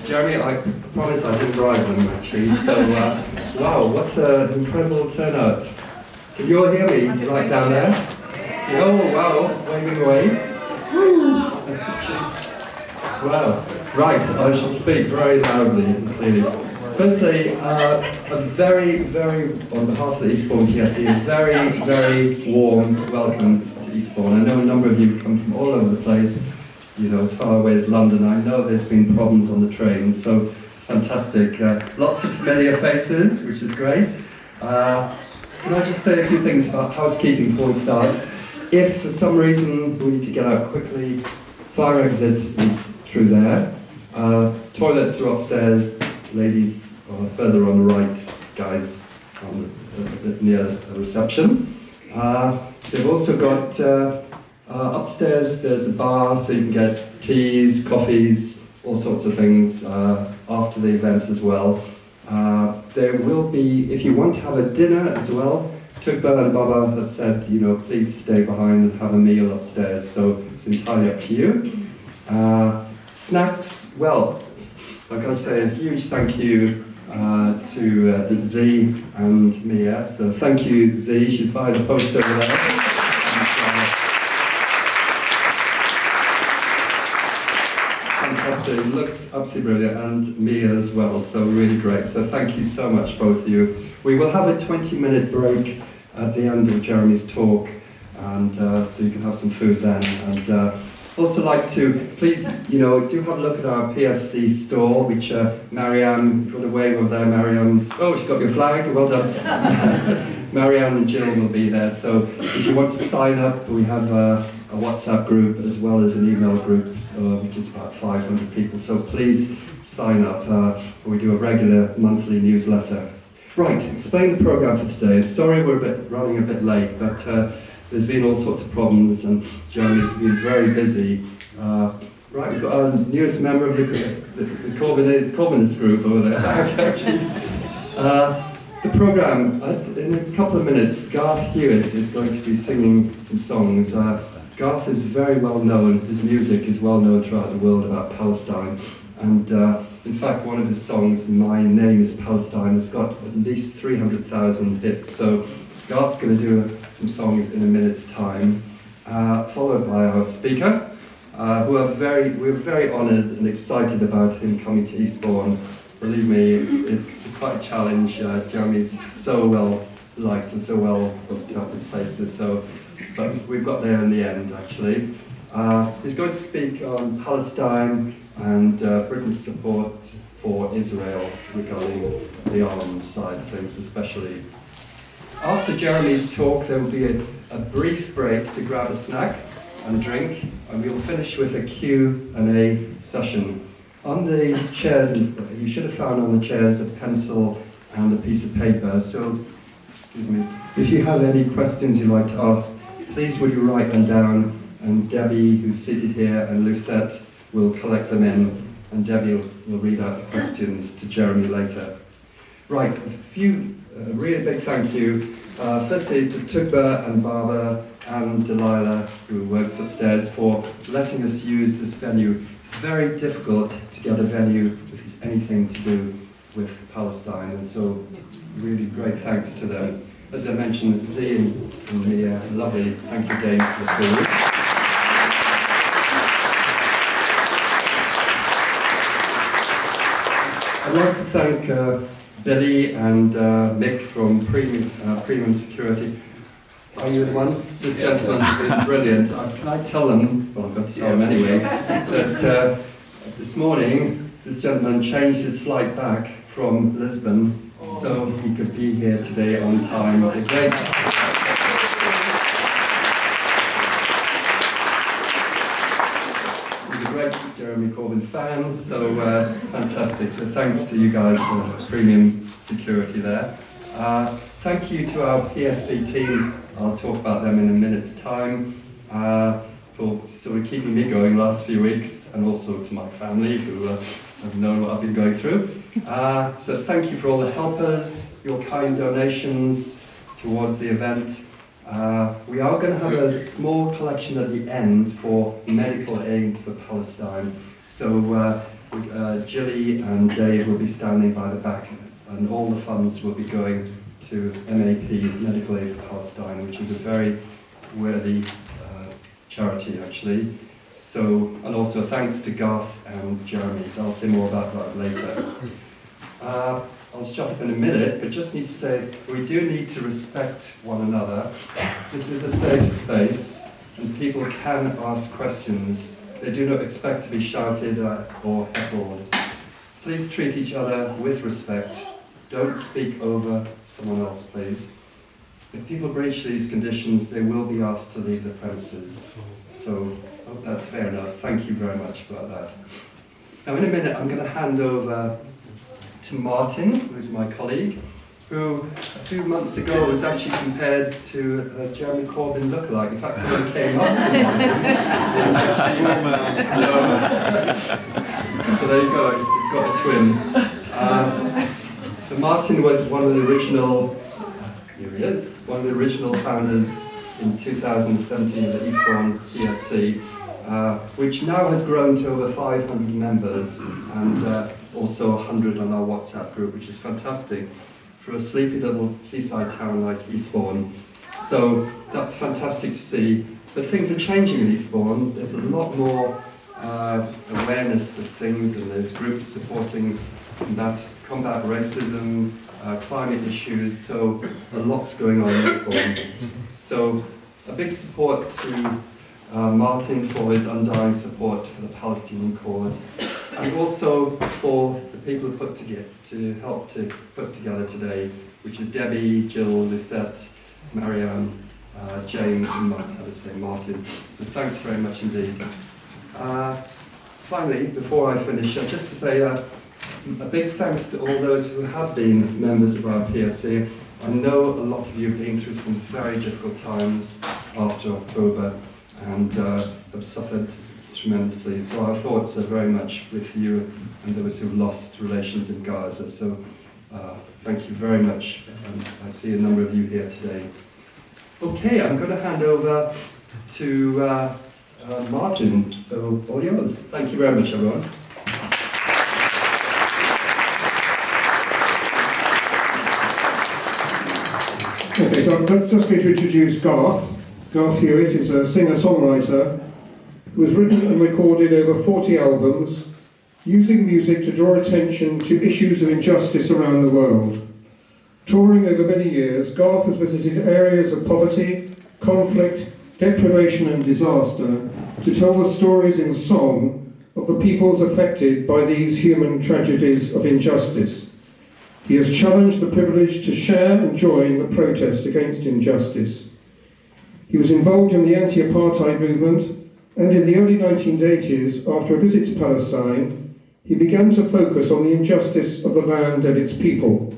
Jeremy, I promise I didn't bribe them actually, so wow, what an incredible turnout. Can you all hear me right down there? Oh wow, waving away. Wow, right, I shall speak very loudly and clearly. Firstly, a very, on behalf of the Eastbourne TSE, a very warm welcome to Eastbourne. I know a number of you come from all over the place, you know, as far away as London. I know there's been problems on the trains, so fantastic. Lots of familiar faces, which is great. Can I just say a few things about housekeeping before we start? If for some reason we need to get out quickly, fire exit is through there. Toilets are upstairs, ladies are further on the right, guys near the reception. They've also got upstairs, there's a bar, so you can get teas, coffees, all sorts of things after the event as well. There will be, if you want to have a dinner as well, Tugba and Baba have said, you know, please stay behind and have a meal upstairs, so it's entirely up to you. Snacks, well, I've got to say a huge thank you to Z and Mia. So thank you, Z. She's behind the post over there. Fantastic. Looks absolutely brilliant, and Mia as well. So really great. So thank you so much, both of you. We will have a 20-minute break at the end of Jeremy's talk, and so you can have some food then. And also like to, please, you know, do have a look at our PSD store, which Marianne, got a wave over there, Marianne's, oh, she got your flag, well done. Marianne and Jill will be there, so if you want to sign up, we have a WhatsApp group as well as an email group, which is about 500 people, so please sign up. We do a regular monthly newsletter. Right, explain the programme for today. Sorry we're running a bit late, but there's been all sorts of problems and Jeremy's been very busy. Right, we've got our newest member of the Corbynist group over there. Actually. The programme, in a couple of minutes, Garth Hewitt is going to be singing some songs. Garth is very well known, his music is well known throughout the world about Palestine. And in fact, one of his songs, My Name is Palestine, has got at least 300,000 hits. So Garth's going to do some songs in a minute's time, followed by our speaker, we're very honoured and excited about him coming to Eastbourne. Believe me, it's quite a challenge. Jeremy's so well liked and so well booked up in places, but we've got there in the end, actually. He's going to speak on Palestine and Britain's support for Israel regarding the arms side of things, especially. After Jeremy's talk, there will be a brief break to grab a snack and drink, and we'll finish with a Q&A session. On the chairs, you should have found on the chairs a pencil and a piece of paper, so, excuse me, if you have any questions you'd like to ask, please would you write them down, and Debbie, who's seated here, and Lucette will collect them in, and Debbie will read out the questions to Jeremy later. Right, a really big thank you. Firstly to Tugba and Baba and Delilah, who works upstairs, for letting us use this venue. It's very difficult to get a venue that has anything to do with Palestine, and so really great thanks to them. As I mentioned, Z and Mia, lovely, thank you again for the food. I'd like to thank Billy and Mick from Premium Security. Are you the one? This gentleman's been brilliant. Can I tell them, well I've got to tell them anyway, that this morning this gentleman changed his flight back from Lisbon so he could be here today on time. It's a great... Jeremy Corbyn fan, so fantastic. So thanks to you guys for Premium Security there. Thank you to our PSC team. I'll talk about them in a minute's time. For sort of keeping me going the last few weeks, and also to my family who have known what I've been going through. So thank you for all the helpers, your kind donations towards the event. We are going to have a small collection at the end for medical aid for Palestine. So Gilly and Dave will be standing by the back, and all the funds will be going to MAP, Medical Aid for Palestine, which is a very worthy charity actually. So, and also thanks to Garth and Jeremy. I'll say more about that later. I'll stop up in a minute, but just need to say we do need to respect one another. This is a safe space, and people can ask questions. They do not expect to be shouted at or heckled. Please treat each other with respect. Don't speak over someone else, please. If people breach these conditions, they will be asked to leave the premises. So, I hope that's fair enough. Thank you very much for that. Now, in a minute, I'm going to hand over to Martin, who's my colleague, who a few months ago was actually compared to a Jeremy Corbyn lookalike. In fact, someone came up to Martin. So there you've got a twin. So Martin was one of the original, here he is, one of the original founders in 2017 of the Eastbourne PSC, which now has grown to over 500 members and also 100 on our WhatsApp group, which is fantastic for a sleepy little seaside town like Eastbourne. So that's fantastic to see. But things are changing in Eastbourne. There's a lot more awareness of things, and there's groups supporting that, combat racism, climate issues, so a lot's going on in Eastbourne. So a big support to Martin for his undying support for the Palestinian cause, and also for the people who helped to put together today, which is Debbie, Jill, Lucette, Marianne, James, and Martin. So thanks very much indeed. Finally, before I finish, just to say a big thanks to all those who have been members of our PSC. I know a lot of you have been through some very difficult times after October and have suffered tremendously. So our thoughts are very much with you and those who lost relations in Gaza. So thank you very much. I see a number of you here today. Okay, I'm going to hand over to Martin. So all yours. Thank you very much, everyone. Okay, so I'm just going to introduce Garth. Garth Hewitt is a singer-songwriter who has written and recorded over 40 albums, using music to draw attention to issues of injustice around the world. Touring over many years, Garth has visited areas of poverty, conflict, deprivation and disaster to tell the stories in song of the peoples affected by these human tragedies of injustice. He has challenged the privilege to share and join the protest against injustice. He was involved in the anti-apartheid movement, and in the early 1980s, after a visit to Palestine, he began to focus on the injustice of the land and its people.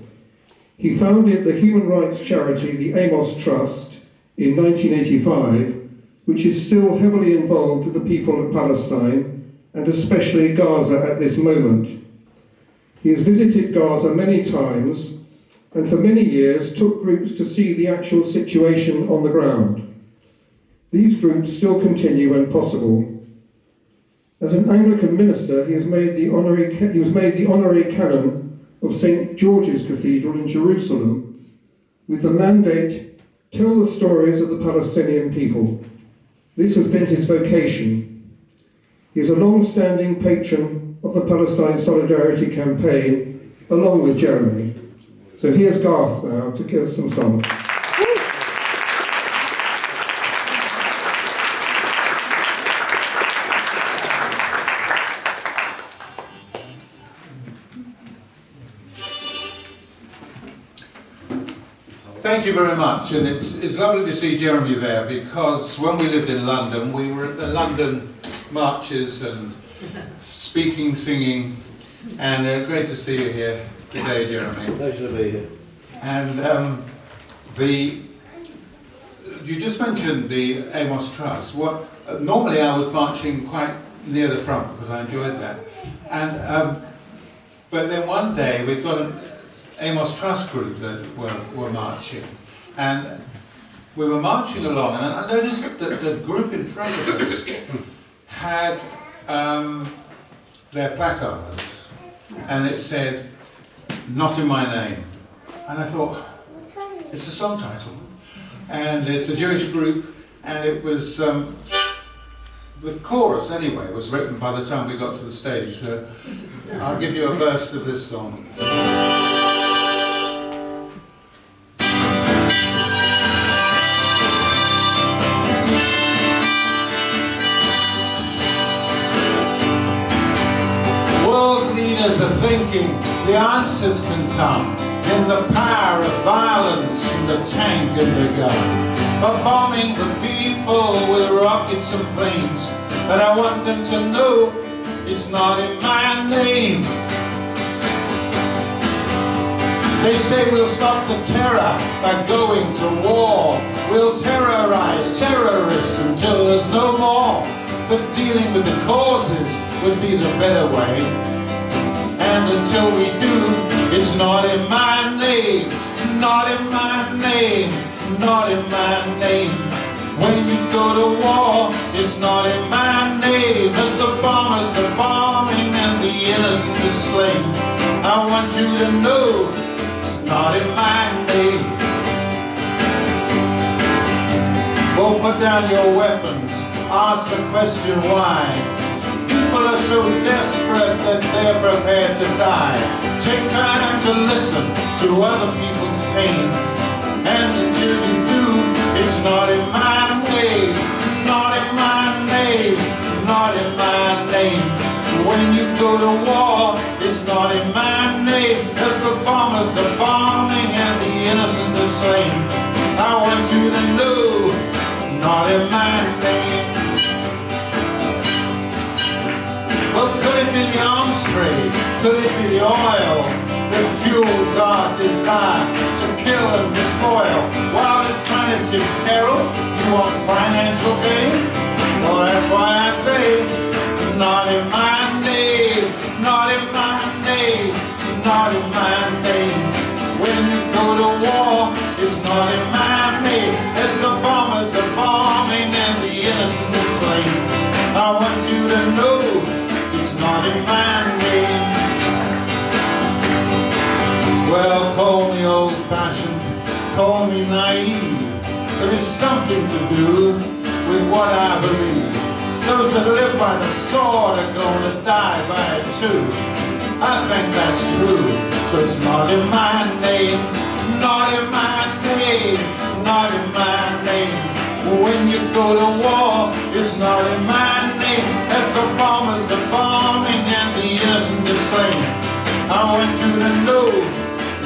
He founded the human rights charity, the Amos Trust, in 1985, which is still heavily involved with the people of Palestine, and especially Gaza at this moment. He has visited Gaza many times, and for many years took groups to see the actual situation on the ground. These groups still continue when possible. As an Anglican minister, he was made the honorary canon of St. George's Cathedral in Jerusalem, with the mandate, tell the stories of the Palestinian people. This has been his vocation. He is a long-standing patron of the Palestine Solidarity Campaign, along with Jeremy. So here's Garth now to give us some songs. Thank you very much, and it's lovely to see Jeremy there, because when we lived in London, we were at the London marches and speaking, singing, and great to see you here today, Jeremy. Pleasure to be here. And you just mentioned the Amos Trust. Normally I was marching quite near the front because I enjoyed that, and but then one day we've got an Amos Trust group that were marching, and we were marching along, and I noticed that the group in front of us had their placards, and it said, "Not in my name." And I thought, it's a song title, and it's a Jewish group, and it was, the chorus anyway was written by the time we got to the stage, so I'll give you a burst of this song. World leaders are thinking the answers can come in the power of violence from the tank and the gun, of bombing the people with rockets and planes. And I want them to know it's not in my name. They say we'll stop the terror by going to war. We'll terrorize terrorists until there's no more. But dealing with the causes would be the better way. And until we do, it's not in my name, not in my name, not in my name. When you go to war, it's not in my name. As the bombers are bombing and the innocent is slain, I want you to know it's not in my name. Oh, put down your weapons, ask the question why. People are so desperate that they're prepared to die. Take time to listen to other people's pain, and until you do, it's not in my name, not in my name, not in my name. When you go to war, it's not in my name. As the bombers are bombing and the innocent are slain, I want you to know, not in my name. Well, could it be the arms trade? Could it be the oil that fuels our desire to kill and despoil? While this planet's in peril, you want financial gain? Well, that's why I say, not in my name, not in my name, not in my name. When you go to war, it's not in my name. As the bombers are bombing and the innocent is slain, I want you to know it's not in my name. Well, call me old-fashioned, call me naive, but it's something to do with what I believe. Those that live by the sword are gonna die by it too. I think that's true, so it's not in my name, not in my name, not in my name. When you go to war, it's not in my name. As the bombers are bombing and the innocent is slain, I want you to know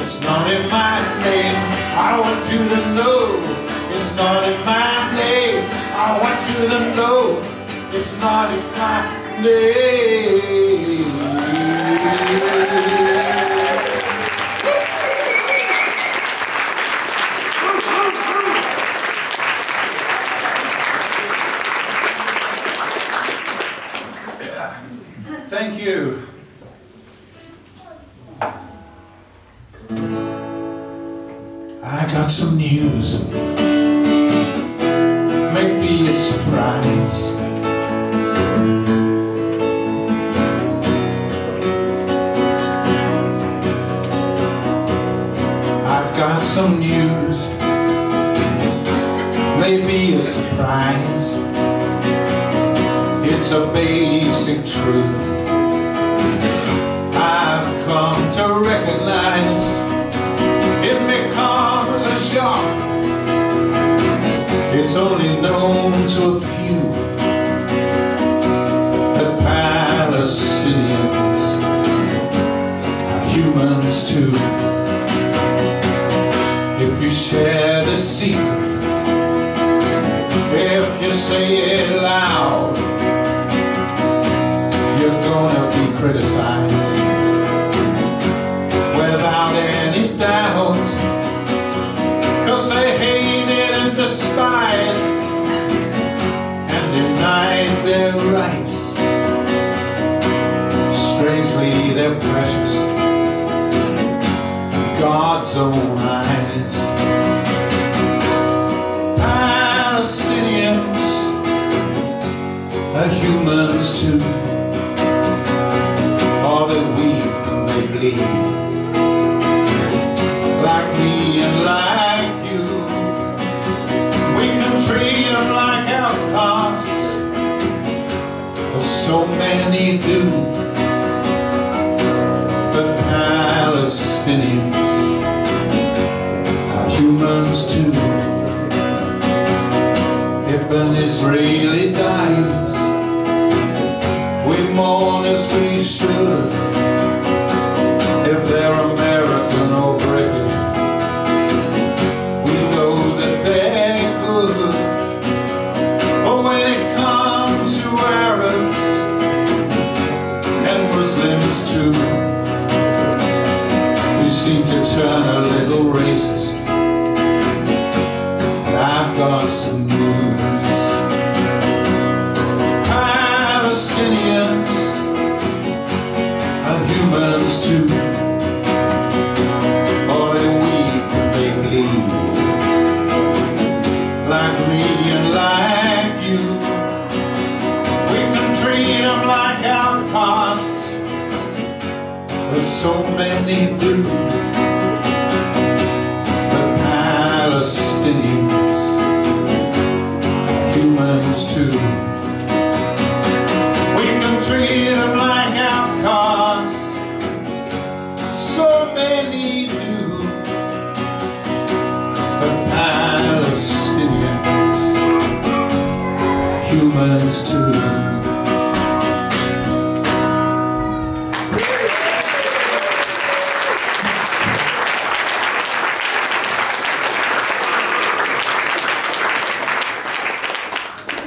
it's not in my name. I want you to know it's not in my name. I want you to know it's not in my name. Thank you. I got some news, maybe a surprise. I've got some news, maybe a surprise. It's a basic truth I've come to recognize. It may come as a shock, it's only known to a few, that Palestinians are humans too. If you share the secret, if you say it loud, you're gonna be criticized without any doubt, 'cause they hated and despised and denied their rights. Strangely, they're precious in God's own eyes. too, or that we may bleed like me and like you. We can treat them like outcasts, for so many do. But Palestinians are humans too. If an Israeli dies, we mourn as we should. If they're American or British, we know that they're good. But when it comes to Arabs and Muslims too, we seem to turn a little racist. I've got some news. Palestinians are humans too, or they weep and they bleed like me and like you. We can treat them like outcasts, but so many do. But Palestinians, humans too. We can treat them like outcasts, so many do. But Palestinians, humans too.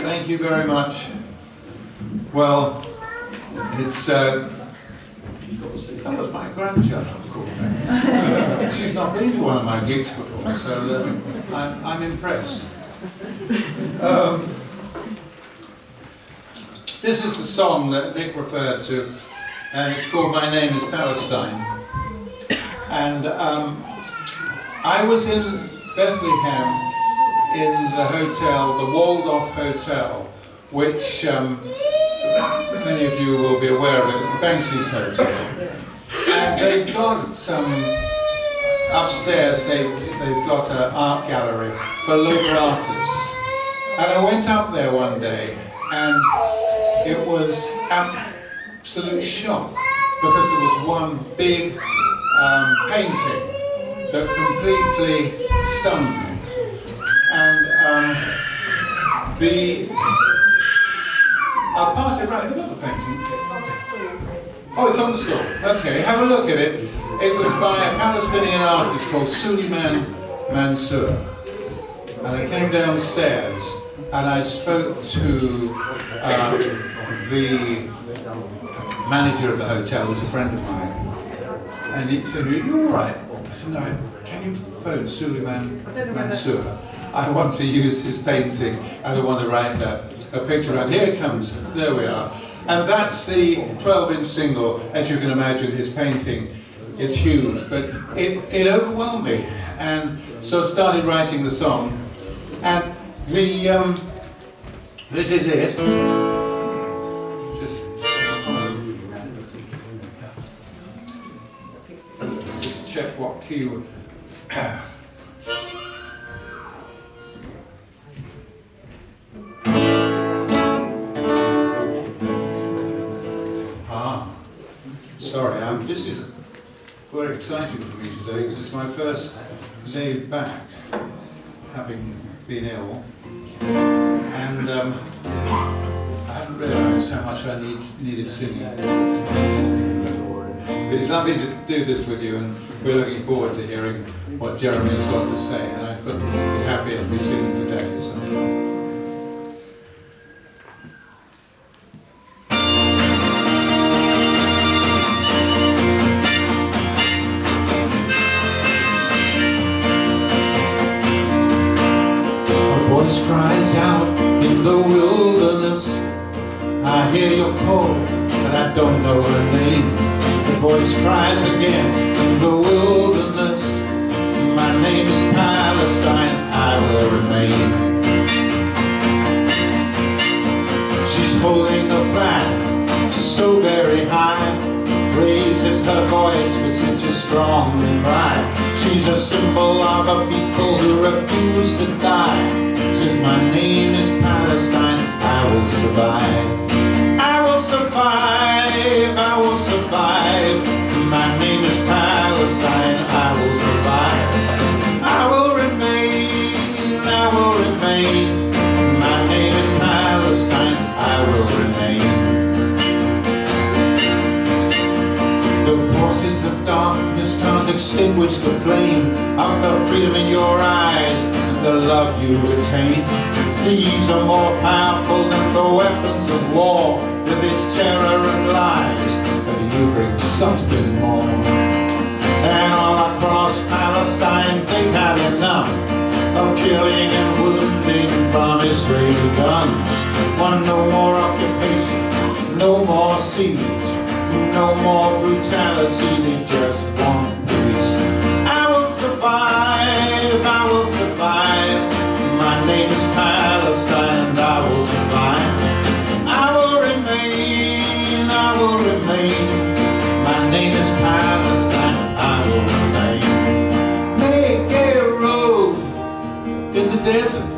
Thank you very much. Well, it's that was my grandchild, Corbyn. She's not been to one of my gigs before, so I'm impressed. This is the song that Nick referred to, and it's called "My Name Is Palestine." And I was in Bethlehem in the hotel, the Waldorf Hotel, which many of you will be aware of it, Banksy's Hotel. And they've got some, upstairs they've got an art gallery for local artists. And I went up there one day and it was absolute shock because there was one big painting that completely stunned me. And I'll pass it around. Have you got the painting? It's on the stool. Oh, it's on the stall. Okay, have a look at it. It was by a Palestinian artist called Suleiman Mansour. And I came downstairs and I spoke to the manager of the hotel, who's a friend of mine. And he said, "Are you all right?" I said, "No, can you phone Suleiman Mansour? I want to use his painting and I want to write a picture around. Here it comes, there we are." And that's the 12-inch single. As you can imagine, his painting is huge, but it overwhelmed me. And so I started writing the song. And this is it. Let's just check what key we're... Sorry, this is very exciting for me today because it's my first day back, having been ill, and I hadn't realised how much I needed singing. It's lovely to do this with you, and we're looking forward to hearing what Jeremy has got to say, and I couldn't be happier to be singing today. So. Voice cries out in the wilderness. I hear your call, but I don't know her name. The voice cries again in the wilderness. My name is Palestine, I will remain. She's holding the flag strong cry. She's a symbol of a people who refuse to die. Says my name is Palestine, I will survive. I will survive, I will survive. My name is Palestine, I will survive. I will remain, I will remain. My name is Palestine, I will remain. The forces of darkness can't extinguish the flame of the freedom in your eyes, the love you retain. These are more powerful than the weapons of war, with its terror and lies, but you bring something more. And all across Palestine they've had enough of killing and wounding from Israeli guns. Want no more occupation, no more siege, no more brutality, they just want peace. I will survive, I will survive. My name is Palestine, I will survive. I will remain, I will remain. My name is Palestine, I will remain. Make a road in the desert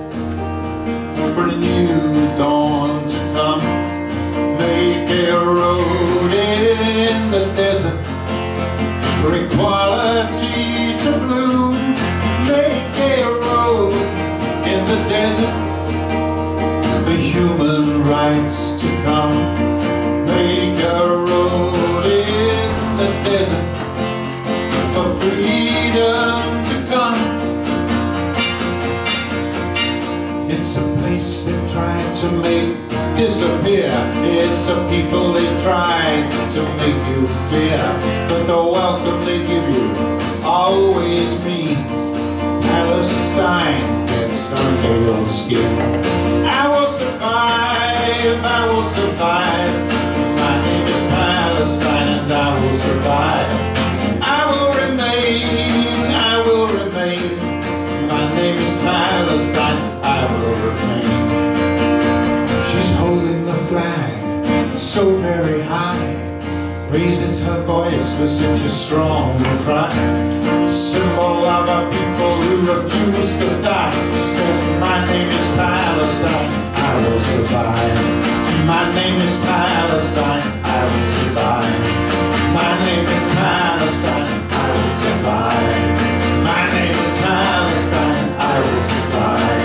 for a new dawn to come. Make a road in the desert for equality to bloom. Make a road in the desert, the human rights to come. Make a road in the desert for freedom to come. It's a place they've tried to make disappear. It's a people they tried to make you fear, but the welcome they give you always means Palestine gets under your skin. I will survive, I will survive. My name is Palestine and I will survive. I will remain, I will remain. My name is Palestine, I will remain. She's holding the flag so very high, raises her voice with such a strong cry. Symbol of a people who refuse to die. She says, my name is Palestine, I will survive. My name is Palestine, I will survive. My name is Palestine, I will survive. My name is Palestine, I will survive.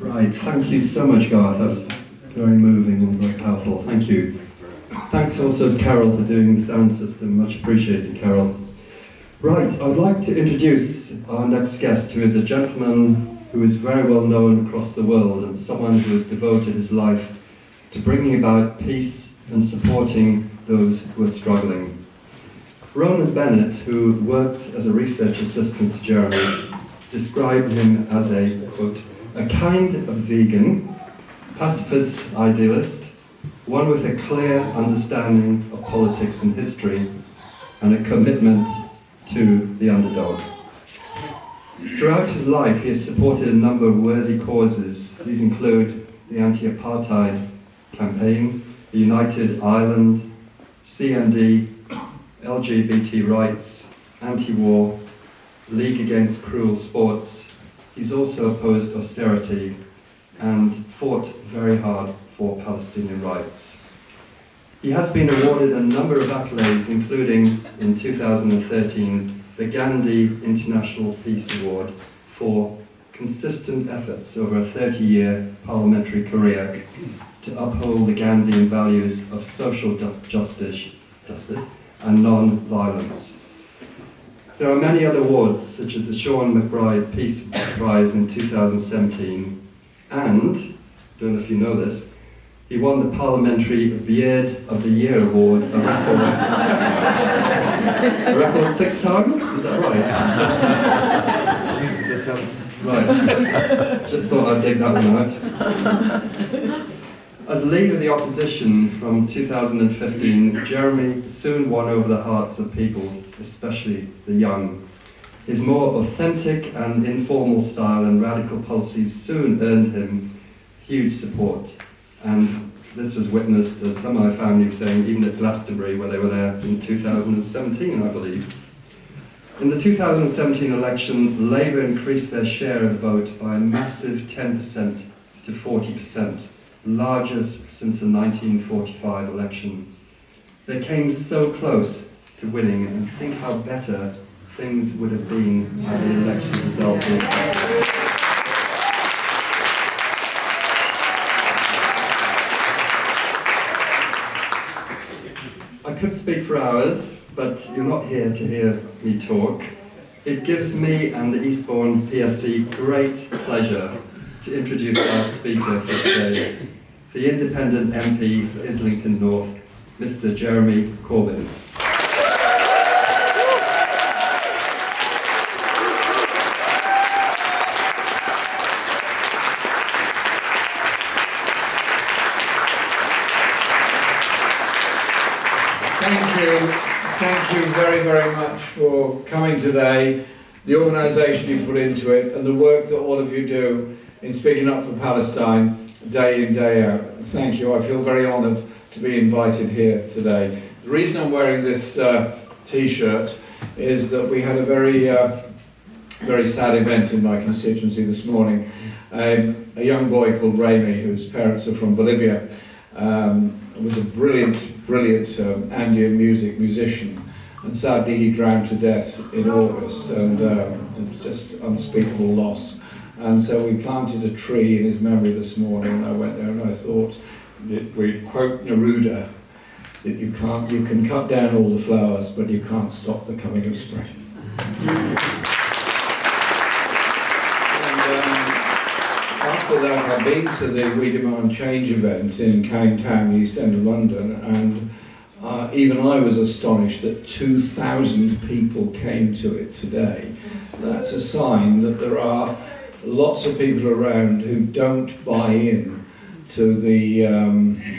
Right, thank you so much, Garth. That was very moving and very powerful. Thank you. Thanks also to Carol for doing the sound system. Much appreciated, Carol. Right, I'd like to introduce our next guest, who is a gentleman who is very well known across the world and someone who has devoted his life to bringing about peace and supporting those who are struggling. Ronan Bennett, who worked as a research assistant to Jeremy, described him as a, quote, a kind of vegan, pacifist idealist, one with a clear understanding of politics and history, and a commitment to the underdog. Throughout his life, he has supported a number of worthy causes. These include the anti-apartheid campaign, the United Ireland, CND, LGBT rights, anti-war, League Against Cruel Sports. He's also opposed austerity and fought very hard for Palestinian rights. He has been awarded a number of accolades, including in 2013 the Gandhi International Peace Award for consistent efforts over a 30-year parliamentary career to uphold the Gandhian values of social justice and non-violence. There are many other awards, such as the Sean McBride Peace Prize in 2017, and, don't know if you know this, He won the Parliamentary Beard of the Year award a record 6 times, is that right? Right, just thought I'd dig that one out. As leader of the opposition from 2015, Jeremy soon won over the hearts of people, especially the young. His more authentic and informal style and radical policies soon earned him huge support. And this was witnessed, as some of my family were saying, even at Glastonbury, where they were there in 2017, I believe. In the 2017 election, Labour increased their share of the vote by a massive 10% to 40%, largest since the 1945 election. They came so close to winning, and think how better things would have been had the election resulted. I could speak for hours, but you're not here to hear me talk. It gives me and the Eastbourne PSC great pleasure to introduce our speaker for today, the independent MP for Islington North, Mr. Jeremy Corbyn. Thank you very, very much for coming today, the organisation you put into it, and the work that all of you do in speaking up for Palestine day in, day out. Thank you. I feel very honoured to be invited here today. The reason I'm wearing this T-shirt is that we had a very sad event in my constituency this morning. A young boy called Remy, whose parents are from Bolivia, was a brilliant Andean musician, and sadly he drowned to death in August, and it was just unspeakable loss. And so we planted a tree in his memory this morning, and I went there and I thought, we quote Neruda, that you can cut down all the flowers, but you can't stop the coming of spring. After that, I've been to the We Demand Change event in Canning Town, the East End of London, and even I was astonished that 2,000 people came to it today. That's a sign that there are lots of people around who don't buy in to the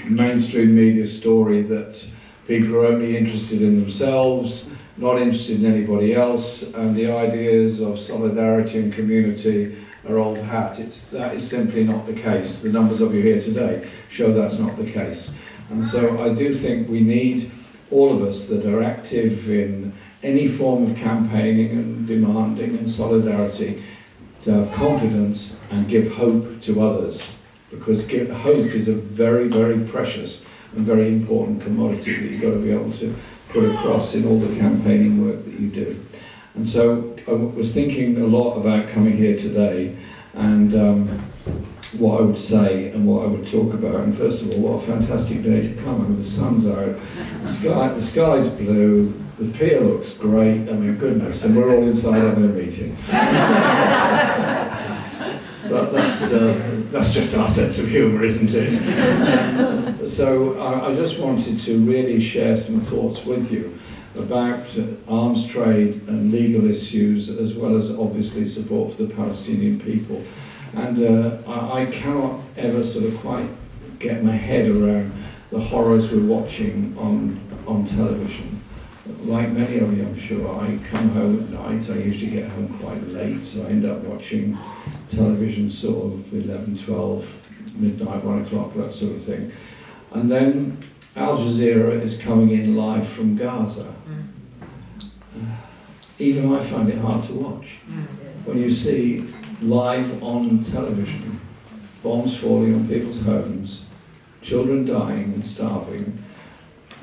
mainstream media story that people are only interested in themselves, not interested in anybody else, and the ideas of solidarity and community are old hat. That is simply not the case. The numbers of you here today show that's not the case. And so I do think we need all of us that are active in any form of campaigning and demanding and solidarity to have confidence and give hope to others, because hope is a very, very precious and very important commodity that you've got to be able to put across in all the campaigning work that you do. And so I was thinking a lot about coming here today and what I would say and what I would talk about. And first of all, what a fantastic day to come. I mean, the sun's out, the sky's blue, the pier looks great, I mean, goodness, and we're all inside having a meeting. But that's just our sense of humour, isn't it? So I just wanted to really share some thoughts with you about arms trade and legal issues, as well as obviously support for the Palestinian people. And I cannot ever sort of quite get my head around the horrors we're watching on television. Like many of you, I'm sure, I come home at night, I usually get home quite late, so I end up watching television sort of 11, 12, midnight, 1 o'clock, that sort of thing. And then Al Jazeera is coming in live from Gaza. Even I find it hard to watch. When you see live on television, bombs falling on people's homes, children dying and starving,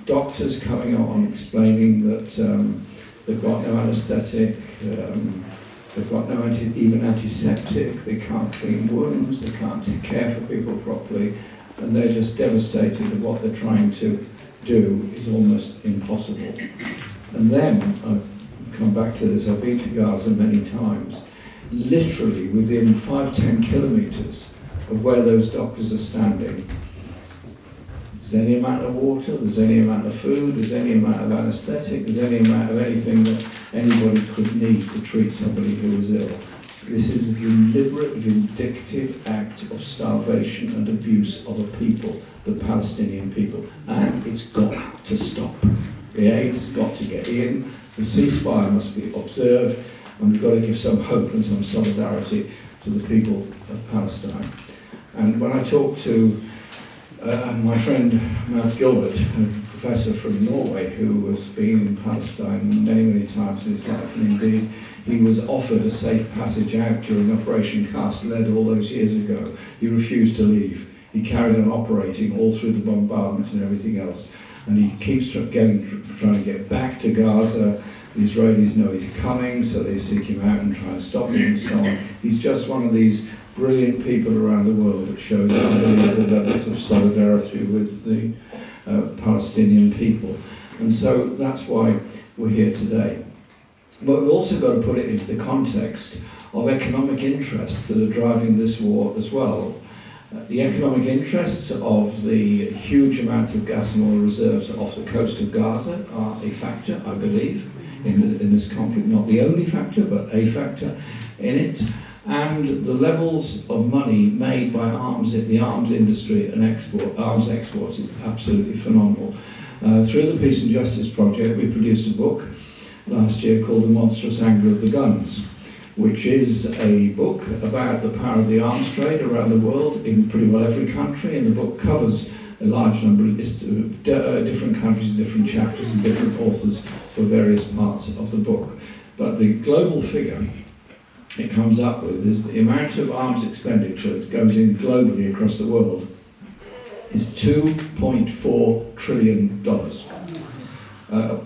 doctors coming on explaining that they've got no anaesthetic, they've got no even antiseptic, they can't clean wounds, they can't take care for people properly, and they're just devastated that what they're trying to do is almost impossible. And then, I've come back to this, I've been to Gaza many times, literally within 5-10 kilometres of where those doctors are standing, There's any amount of water, there's any amount of food, there's any amount of anaesthetic, there's any amount of anything that anybody could need to treat somebody who is ill. This is a deliberate, vindictive act of starvation and abuse of a people, the Palestinian people, and it's got to stop. The aid has got to get in, the ceasefire must be observed, and we've got to give some hope and some solidarity to the people of Palestine. And when I talk to my friend Mads Gilbert, a professor from Norway who has been in Palestine many, many times in his life, and indeed he was offered a safe passage out during Operation Cast Lead all those years ago. He refused to leave. He carried on operating all through the bombardment and everything else. And he keeps trying to get back to Gaza. The Israelis know he's coming, so they seek him out and try and stop him and so on. He's just one of these brilliant people around the world that shows unbelievable levels of solidarity with the Palestinian people. And so that's why we're here today. But we've also got to put it into the context of economic interests that are driving this war as well. The economic interests of the huge amount of gas and oil reserves off the coast of Gaza are a factor, I believe, in this conflict. Not the only factor, but a factor in it. And the levels of money made by the arms industry and arms exports is absolutely phenomenal. Through the Peace and Justice Project, we produced a book last year called The Monstrous Anger of the Guns, which is a book about the power of the arms trade around the world in pretty well every country, and the book covers a large number of different countries and different chapters and different authors for various parts of the book. But the global figure it comes up with is the amount of arms expenditure that goes in globally across the world is $2.4 trillion.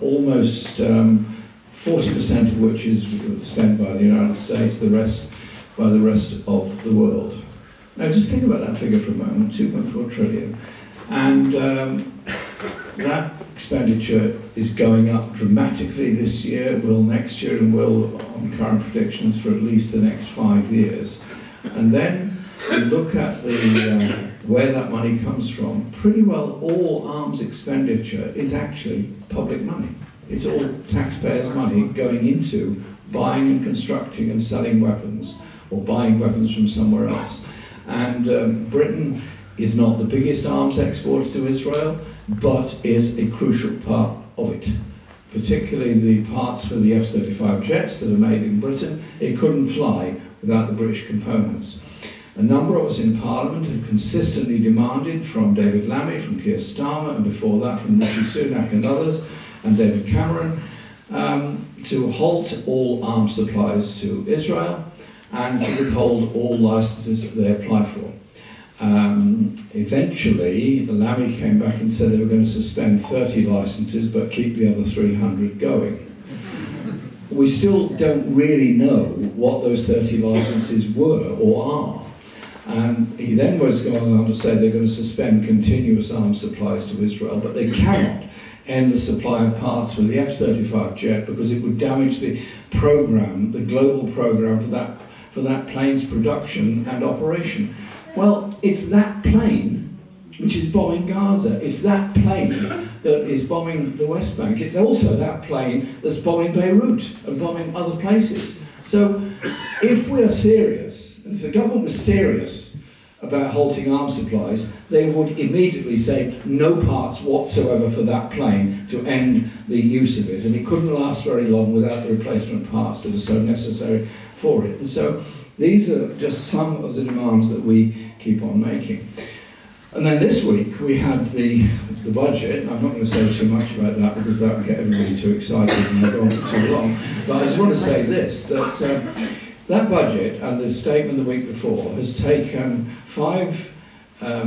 Almost 40% of which is spent by the United States, the rest by the rest of the world. Now just think about that figure for a moment, 2.4 trillion. And that expenditure is going up dramatically this year, will next year, and will, on current predictions, for at least the next 5 years. And then you look at where that money comes from. Pretty well all arms expenditure is actually public money. It's all taxpayers' money going into buying and constructing and selling weapons, or buying weapons from somewhere else. And Britain is not the biggest arms exporter to Israel, but is a crucial part of it. Particularly the parts for the F-35 jets that are made in Britain. It couldn't fly without the British components. A number of us in Parliament have consistently demanded from David Lammy, from Keir Starmer, and before that from Rishi Sunak and others, and David Cameron, to halt all arms supplies to Israel and to withhold all licenses that they apply for. Eventually, Lammy came back and said they were going to suspend 30 licenses but keep the other 300 going. We still don't really know what those 30 licenses were or are. And he then was going on to say they're going to suspend continuous arms supplies to Israel, but they cannot end the supply of parts for the F-35 jet because it would damage the program, the global program for that plane's production and operation. Well, it's that plane which is bombing Gaza. It's that plane that is bombing the West Bank. It's also that plane that's bombing Beirut and bombing other places. So if we are serious, and if the government was serious about halting arms supplies, they would immediately say no parts whatsoever for that plane to end the use of it. And it couldn't last very long without the replacement parts that are so necessary for it. And so these are just some of the demands that we keep on making. And then this week we had the budget. I'm not going to say too much about that because that would get everybody too excited and I'll go on for too long. But I just want to say this, that that budget and the statement the week before has taken £5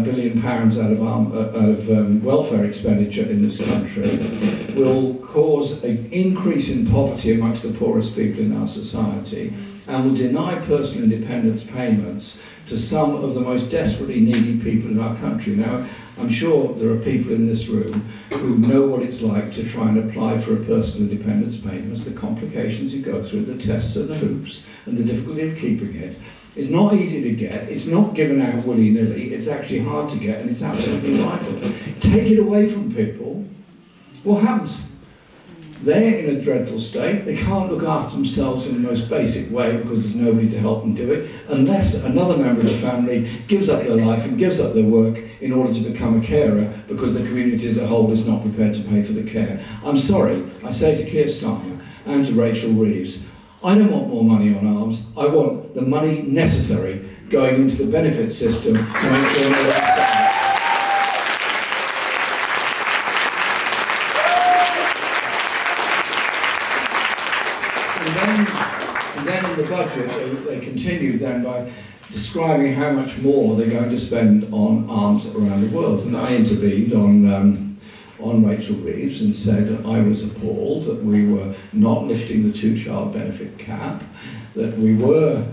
billion out of welfare expenditure in this country, will cause an increase in poverty amongst the poorest people in our society, and will deny personal independence payments to some of the most desperately needy people in our country. Now, I'm sure there are people in this room who know what it's like to try and apply for a personal independence payment, the complications you go through, the tests and the hoops, and the difficulty of keeping it. It's not easy to get, it's not given out willy-nilly, it's actually hard to get, and it's absolutely vital. Take it away from people, what happens? They're in a dreadful state, they can't look after themselves in the most basic way because there's nobody to help them do it, unless another member of the family gives up their life and gives up their work in order to become a carer because the community as a whole is not prepared to pay for the care. I'm sorry, I say to Keir Starmer and to Rachel Reeves, I don't want more money on arms, I want the money necessary going into the benefit system to make sure that And then in the budget, they continued then by describing how much more they're going to spend on arms around the world. And I intervened on Rachel Reeves and said that I was appalled that we were not lifting the two-child benefit cap, that we were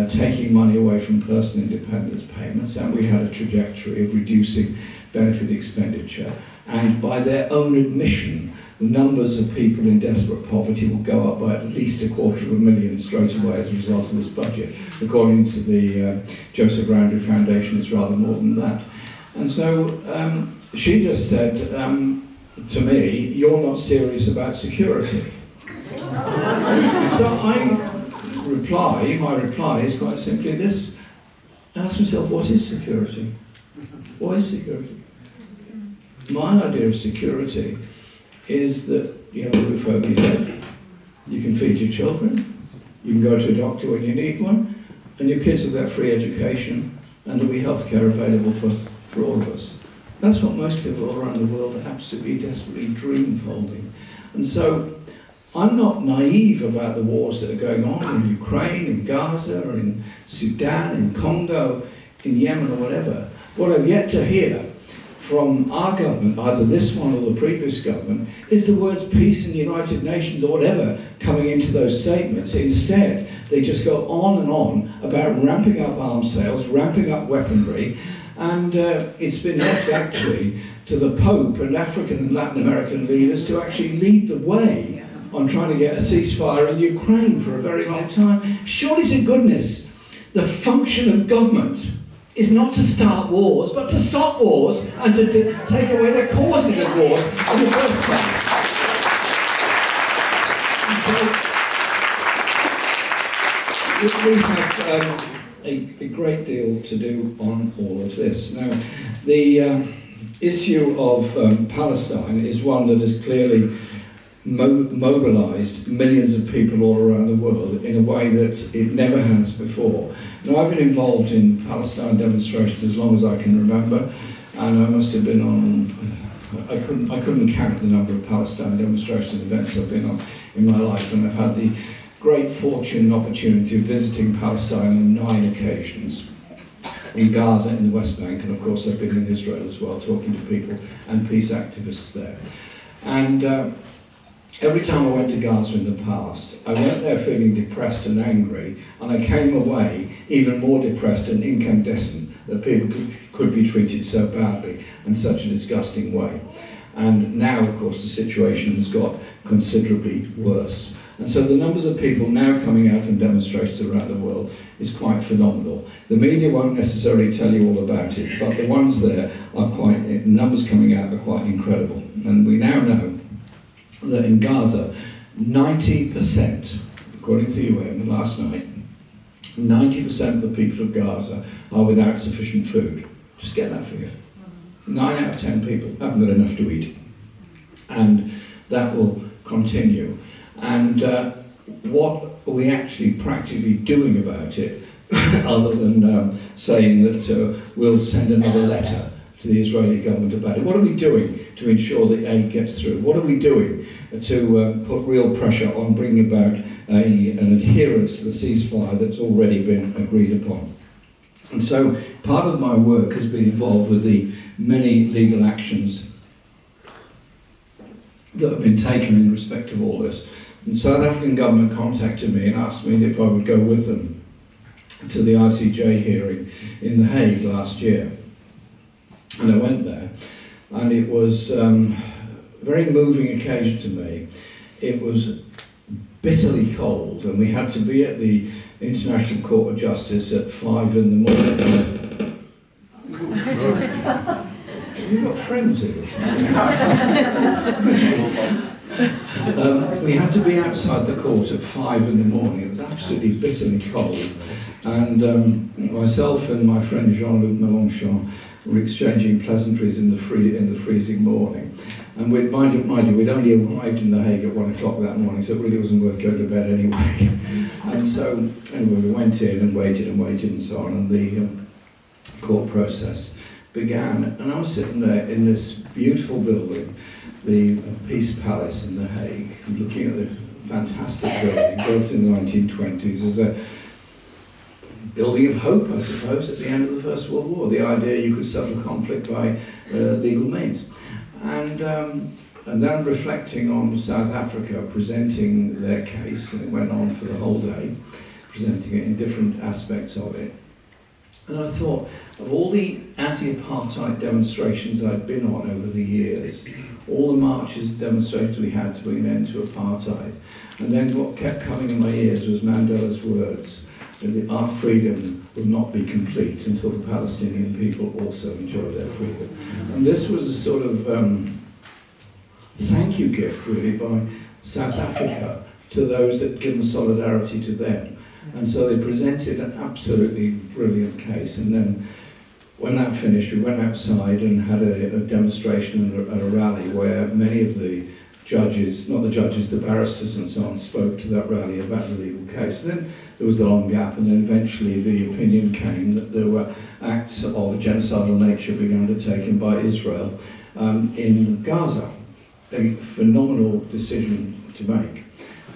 taking money away from personal independence payments, and we had a trajectory of reducing benefit expenditure. And by their own admission, the numbers of people in desperate poverty will go up by at least 250,000 straight away as a result of this budget. According to the Joseph Roundtree Foundation, it's rather more than that. And so she just said to me, you're not serious about security. So my reply is quite simply this. I ask myself, what is security? What is security? My idea of security is that you have a roof over your head, you can feed your children, you can go to a doctor when you need one, and your kids will get free education, and there'll be healthcare available for all of us. That's what most people all around the world are absolutely desperately dream folding. And so I'm not naive about the wars that are going on in Ukraine, in Gaza, or in Sudan, in Congo, in Yemen, or whatever. What I've yet to hear from our government, either this one or the previous government, is the words peace and United Nations or whatever coming into those statements. Instead, they just go on and on about ramping up arms sales, ramping up weaponry, and it's been left actually to the Pope and African and Latin American leaders to actually lead the way on trying to get a ceasefire in Ukraine for a very long time. Surely to goodness, the function of government is not to start wars, but to stop wars and to take away the causes of wars in the first place. And so we have a great deal to do on all of this. Now, the issue of Palestine is one that has clearly mobilised millions of people all around the world in a way that it never has before. Now, I've been involved in Palestine demonstrations as long as I can remember, and I must have been on, I couldn't count the number of Palestine demonstration events I've been on in my life, and I've had the great fortune and opportunity of visiting Palestine on 9 occasions, in Gaza, in the West Bank, and of course I've been in Israel as well, talking to people and peace activists there. And every time I went to Gaza in the past, I went there feeling depressed and angry, and I came away even more depressed and incandescent that people could be treated so badly in such a disgusting way. And now, of course, the situation has got considerably worse. And so the numbers of people now coming out from demonstrations around the world is quite phenomenal. The media won't necessarily tell you all about it, but the ones there are quite, numbers coming out are quite incredible. And we now know that in Gaza, 90%, according to the UN last night, 90% of the people of Gaza are without sufficient food. Just get that figure. 9 out of 10 people haven't got enough to eat. And that will continue. And what are we actually practically doing about it, other than saying that we'll send another letter to the Israeli government about it? What are we doing to ensure that aid gets through? What are we doing to put real pressure on bringing about an adherence to the ceasefire that's already been agreed upon? And so part of my work has been involved with the many legal actions that have been taken in respect of all this. The South African government contacted me and asked me if I would go with them to the ICJ hearing in The Hague last year. And I went there, and it was a very moving occasion to me. It was bitterly cold, and we had to be at the International Court of Justice at 5 in the morning. You've got friends here. We had to be outside the court at 5 in the morning. It was absolutely bitterly cold. And myself and my friend Jean-Luc Mélenchon were exchanging pleasantries in the freezing morning. And mind you, we'd only arrived in The Hague at 1 o'clock that morning, so it really wasn't worth going to bed anyway. And so, anyway, we went in and waited and so on, and the court process began. And I was sitting there in this beautiful building, the Peace Palace in The Hague, looking at the fantastic building, built in the 1920s as a building of hope, I suppose, at the end of the First World War. The idea you could settle conflict by legal means. And then reflecting on South Africa presenting their case, and it went on for the whole day, presenting it in different aspects of it. And I thought, of all the anti-apartheid demonstrations I'd been on over the years, all the marches and demonstrations we had to bring an end to apartheid, and then what kept coming in my ears was Mandela's words, that our freedom will not be complete until the Palestinian people also enjoy their freedom. And this was a sort of thank you gift, really, by South Africa to those that given solidarity to them. And so they presented an absolutely brilliant case. And then when that finished, we went outside and had a demonstration and a rally where many of the judges, not the judges, the barristers and so on, spoke to that rally about the legal case. And then there was the long gap, and then eventually the opinion came that there were acts of a genocidal nature being undertaken by Israel in Gaza. A phenomenal decision to make.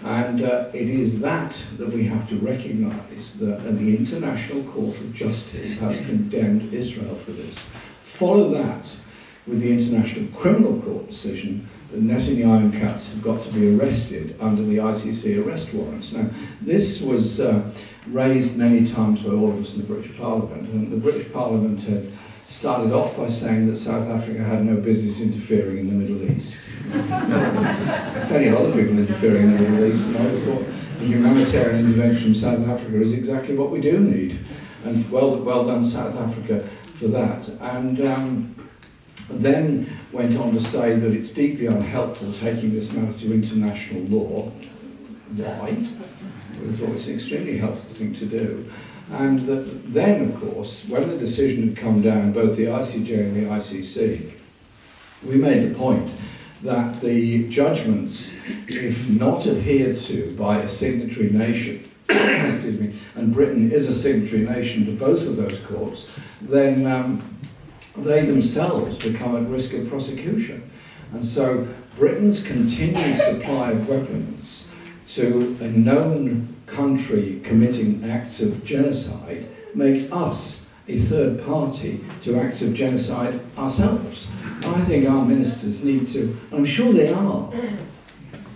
And it is that we have to recognise that the International Court of Justice has condemned Israel for this. Follow that with the International Criminal Court decision that Netanyahu and Katz have got to be arrested under the ICC arrest warrants. Now, this was raised many times by all of us in the British Parliament, and the British Parliament had started off by saying that South Africa had no business interfering in the Middle East. Plenty of other people interfering in the Middle East, and I thought the humanitarian intervention from South Africa is exactly what we do need. And well done, South Africa, for that. And then went on to say that it's deeply unhelpful taking this matter to international law. Why? I thought it's an extremely helpful thing to do. And that then, of course, when the decision had come down, both the ICJ and the ICC, we made the point that the judgments, if not adhered to by a signatory nation, excuse me, and Britain is a signatory nation to both of those courts, then they themselves become at risk of prosecution. And so Britain's continued supply of weapons to a known country committing acts of genocide makes us a third party to acts of genocide ourselves. I think our ministers need to, I'm sure they are,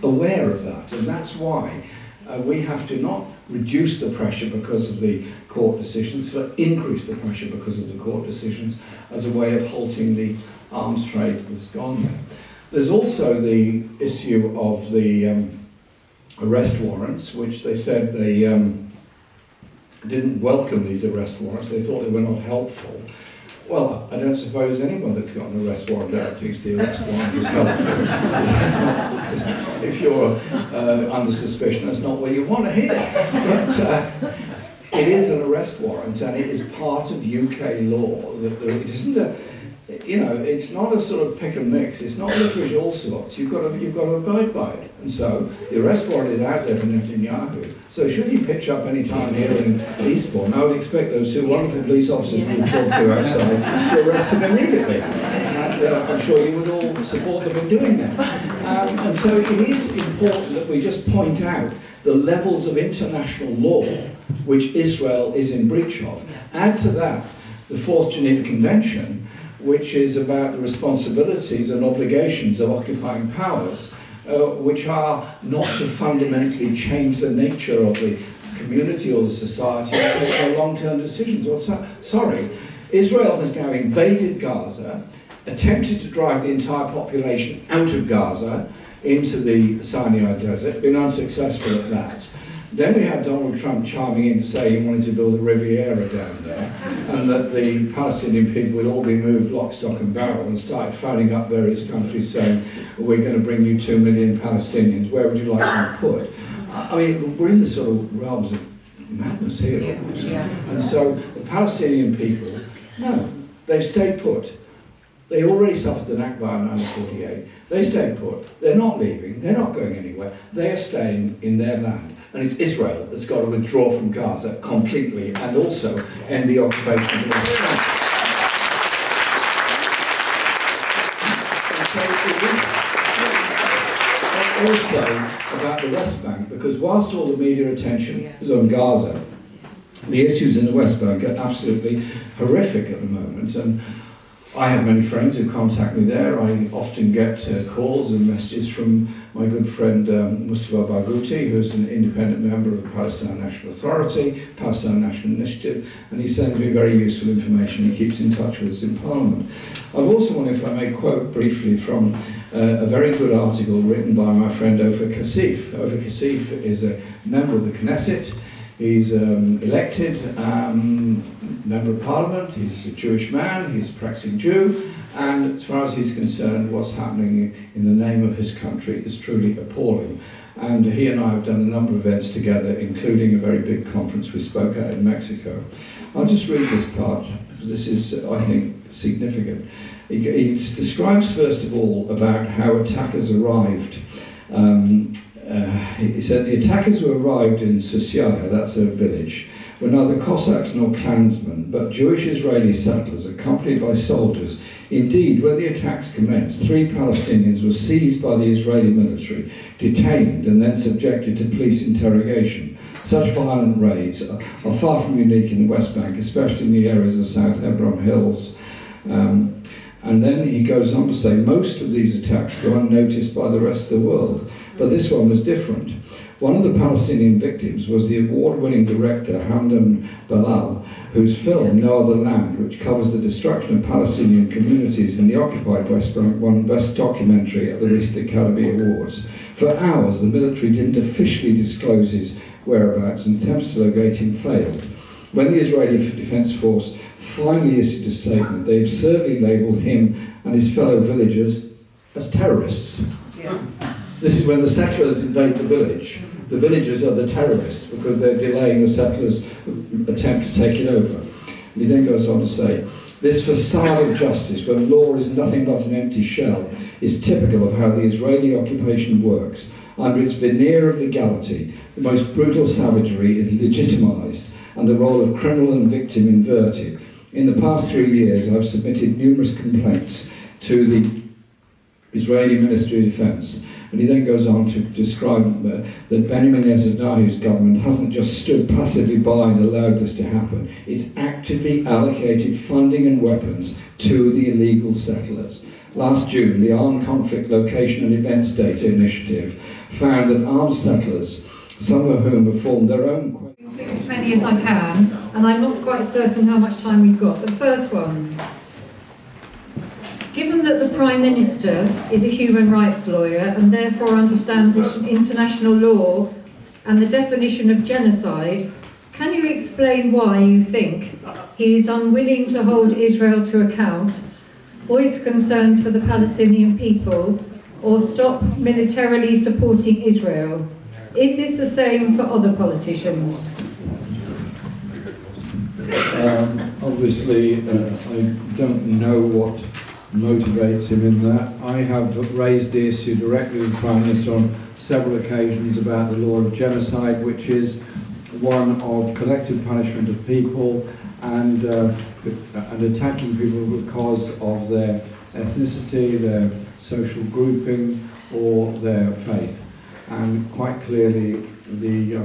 aware of that, and that's why we have to not reduce the pressure because of the court decisions, but increase the pressure because of the court decisions as a way of halting the arms trade that's gone there. There's also the issue of the arrest warrants, which they said they didn't welcome these arrest warrants. They thought they were not helpful. Well, I don't suppose anyone that's got an arrest warrant out thinks the arrest warrant is helpful. If you're under suspicion, that's not what you want to hear. But it is an arrest warrant, and it is part of UK law. It isn't a, it's not a sort of pick and mix. It's not licorice all sorts. You've got to abide by it. And so the arrest warrant is out there for Netanyahu. So should he pitch up any time here in Eastbourne, I would expect those two wonderful police officers we talked to outside to arrest him immediately. And I'm sure you would all support them in doing that. And so it is important that we just point out the levels of international law which Israel is in breach of. Add to that the Fourth Geneva Convention, which is about the responsibilities and obligations of occupying powers, which are not to fundamentally change the nature of the community or the society to take their long-term decisions. Well, sorry, Israel has now invaded Gaza, attempted to drive the entire population out of Gaza into the Sinai Desert, been unsuccessful at that. Then we had Donald Trump chiming in to say he wanted to build a Riviera down there, and that the Palestinian people would all be moved lock, stock and barrel, and started phoning up various countries saying, we're going to bring you 2 million Palestinians, where would you like them put? I mean, we're in the sort of realms of madness here. And so the Palestinian people, no, they've stayed put. They already suffered the Nakba in 1948. They stayed put. They're not leaving. They're not going anywhere. They are staying in their land. And it's Israel that's got to withdraw from Gaza completely and also end the occupation of the West Bank. And so it is also about the West Bank, because whilst all the media attention is on Gaza, the issues in the West Bank are absolutely horrific at the moment. And I have many friends who contact me there. I often get calls and messages from my good friend Mustafa Barghouti, who's an independent member of the Palestine National Authority, Palestine National Initiative, and he sends me very useful information. He keeps in touch with us in Parliament. I've also wanted, if I may quote briefly from a very good article written by my friend Ofer Kasif. Ofer Kasif is a member of the Knesset. He's elected member of Parliament, he's a Jewish man, he's a practicing Jew, and as far as he's concerned, what's happening in the name of his country is truly appalling. And he and I have done a number of events together, including a very big conference we spoke at in Mexico. I'll just read this part, because this is, I think, significant. He describes, first of all, about how attackers arrived. He said the attackers who arrived in Susiaya, that's a village, were neither Cossacks nor clansmen, but Jewish Israeli settlers accompanied by soldiers. Indeed, when the attacks commenced, 3 Palestinians were seized by the Israeli military, detained and then subjected to police interrogation. Such violent raids are far from unique in the West Bank, especially in the areas of South Hebron Hills. And then he goes on to say, most of these attacks go unnoticed by the rest of the world, but this one was different. One of the Palestinian victims was the award-winning director Hamdan Balal, whose film No Other Land, which covers the destruction of Palestinian communities in the occupied West Bank, won Best Documentary at the recent Academy Awards. For hours, the military didn't officially disclose his whereabouts, and attempts to locate him failed. When the Israeli Defense Force finally issued a statement, they absurdly labelled him and his fellow villagers as terrorists. This is when the settlers invade the village. The villagers are the terrorists because they're delaying the settlers' attempt to take it over. And he then goes on to say, this facade of justice, when law is nothing but an empty shell, is typical of how the Israeli occupation works. Under its veneer of legality, the most brutal savagery is legitimised and the role of criminal and victim inverted. In the past 3 years, I've submitted numerous complaints to the Israeli Ministry of Defence. And he then goes on to describe that Benjamin Netanyahu's government hasn't just stood passively by and allowed this to happen. It's actively allocated funding and weapons to the illegal settlers. Last June, the Armed Conflict Location and Events Data Initiative found that armed settlers, some of whom have formed their own... As many as I can, and I'm not quite certain how much time we've got. The first one. Given that the Prime Minister is a human rights lawyer and therefore understands international law and the definition of genocide, can you explain why you think he is unwilling to hold Israel to account, voice concerns for the Palestinian people, or stop militarily supporting Israel? Is this the same for other politicians? Obviously, I don't know what motivates him in that. I have raised the issue directly with the Prime Minister on several occasions about the law of genocide, which is one of collective punishment of people and attacking people because of their ethnicity, their social grouping, or their faith. And quite clearly, the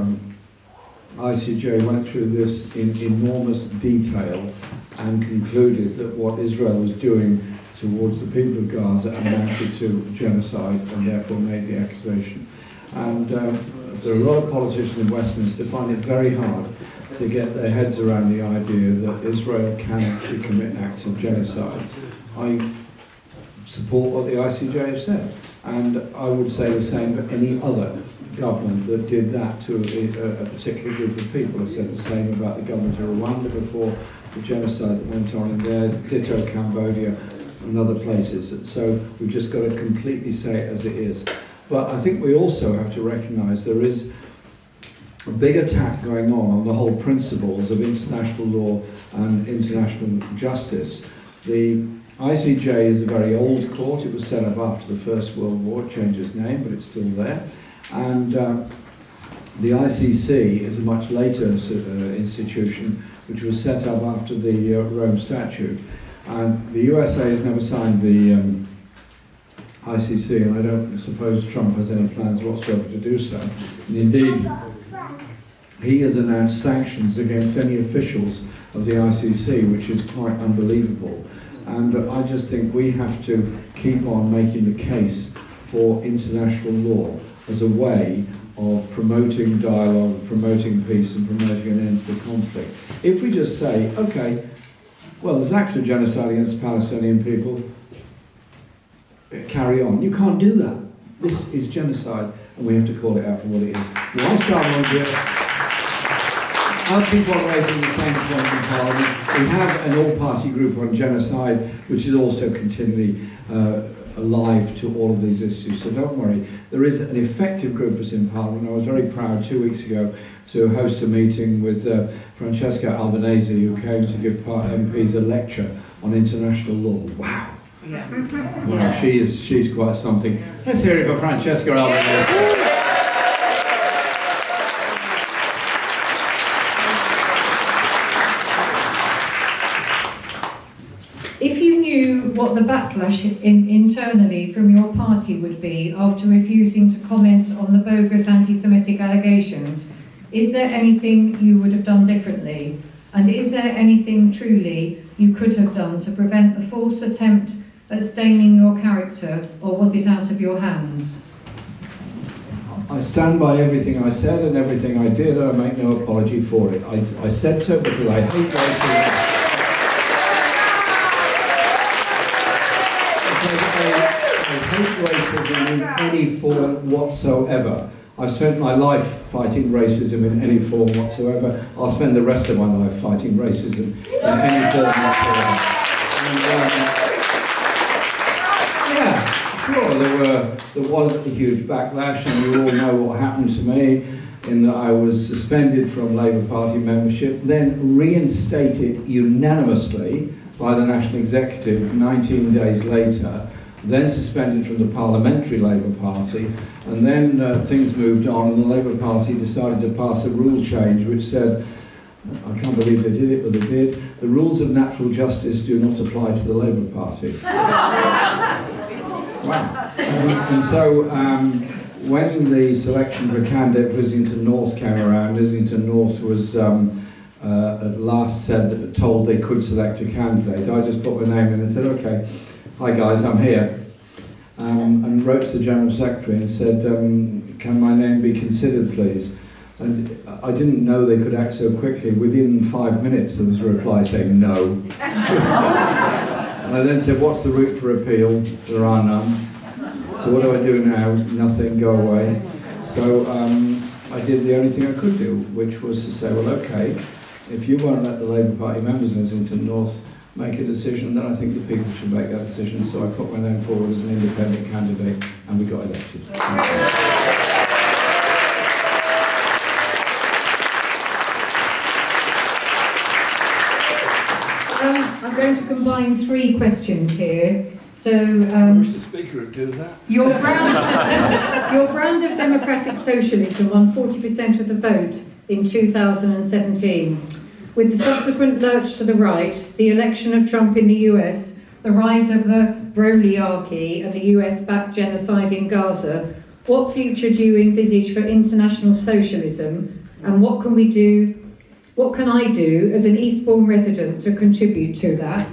ICJ went through this in enormous detail and concluded that what Israel was doing towards the people of Gaza amounted to genocide, and therefore made the accusation. And there are a lot of politicians in Westminster who find it very hard to get their heads around the idea that Israel can actually commit acts of genocide. I support what the ICJ have said. And I would say the same for any other government that did that to a particular group of people. I've said the same about the government of Rwanda before, the genocide that went on in there, ditto Cambodia and other places. And so we've just got to completely say it as it is. But I think we also have to recognise there is a big attack going on the whole principles of international law and international justice. The ICJ is a very old court. It was set up after the First World War. It changed its name, but it's still there. And the ICC is a much later institution, which was set up after the Rome Statute. And the USA has never signed the ICC, and I don't suppose Trump has any plans whatsoever to do so. And indeed, he has announced sanctions against any officials of the ICC, which is quite unbelievable. And I just think we have to keep on making the case for international law as a way of promoting dialogue, promoting peace and promoting an end to the conflict. If we just say, okay, well, there's acts of genocide against Palestinian people, carry on. You can't do that. This is genocide, and we have to call it out for what it is. Why start on here? Other people are raising the same point in Parliament. We have an all-party group on genocide, which is also continually alive to all of these issues. So don't worry. There is an effective group of us in Parliament. I was very proud 2 weeks ago to host a meeting with Francesca Albanese, who came to give MPs a lecture on international law. Wow. Yeah. Well, she's quite something. Let's hear it for Francesca Albanese. If you knew what the backlash internally from your party would be after refusing to comment on the bogus anti-Semitic allegations, is there anything you would have done differently? And is there anything truly you could have done to prevent the false attempt at staining your character, or was it out of your hands? I stand by everything I said and everything I did, and I make no apology for it. I said so because I hate racism. I hate racism in any form whatsoever. I've spent my life fighting racism in any form whatsoever. I'll spend the rest of my life fighting racism in any form whatsoever. And, yeah, sure, there was a huge backlash, and you all know what happened to me, in that I was suspended from Labour Party membership, then reinstated unanimously by the National Executive 19 days later, then suspended from the Parliamentary Labour Party, and then things moved on, and the Labour Party decided to pass a rule change which said, I can't believe they did it, but they did, the rules of natural justice do not apply to the Labour Party. Wow. And so when the selection for candidate for Islington North came around, Islington North was at last told they could select a candidate. I just put my name in and said, okay, hi guys, I'm here. And wrote to the General Secretary and said, can my name be considered, please? And I didn't know they could act so quickly. Within 5 minutes there was a reply saying no. And I then said, what's the route for appeal? There are none. So what do I do now? Nothing, go away. So I did the only thing I could do, which was to say, well, okay, if you won't let the Labour Party members in Islington North make a decision, then I think the people should make that decision. So I put my name forward as an independent candidate, and we got elected. I'm going to combine 3 questions here. So, I wish the Speaker would do that. Your brand of democratic socialism won 40% of the vote in 2017. With the subsequent lurch to the right, the election of Trump in the US, the rise of the Broliarchy and the US-backed genocide in Gaza, what future do you envisage for international socialism, and what can I do as an Eastbourne resident to contribute to that?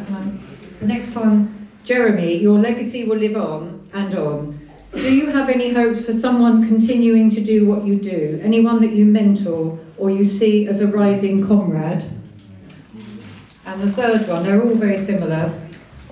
The next one, Jeremy, your legacy will live on and on. Do you have any hopes for someone continuing to do what you do? Anyone that you mentor or you see as a rising comrade? And the third one, they're all very similar.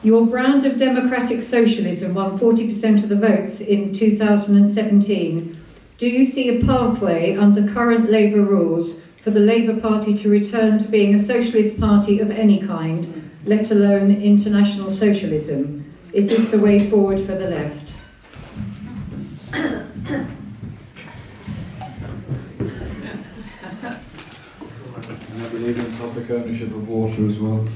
Your brand of democratic socialism won 40% of the votes in 2017. Do you see a pathway under current Labour rules for the Labour Party to return to being a socialist party of any kind, let alone international socialism? Is this the way forward for the left? I believe in public ownership of water as well.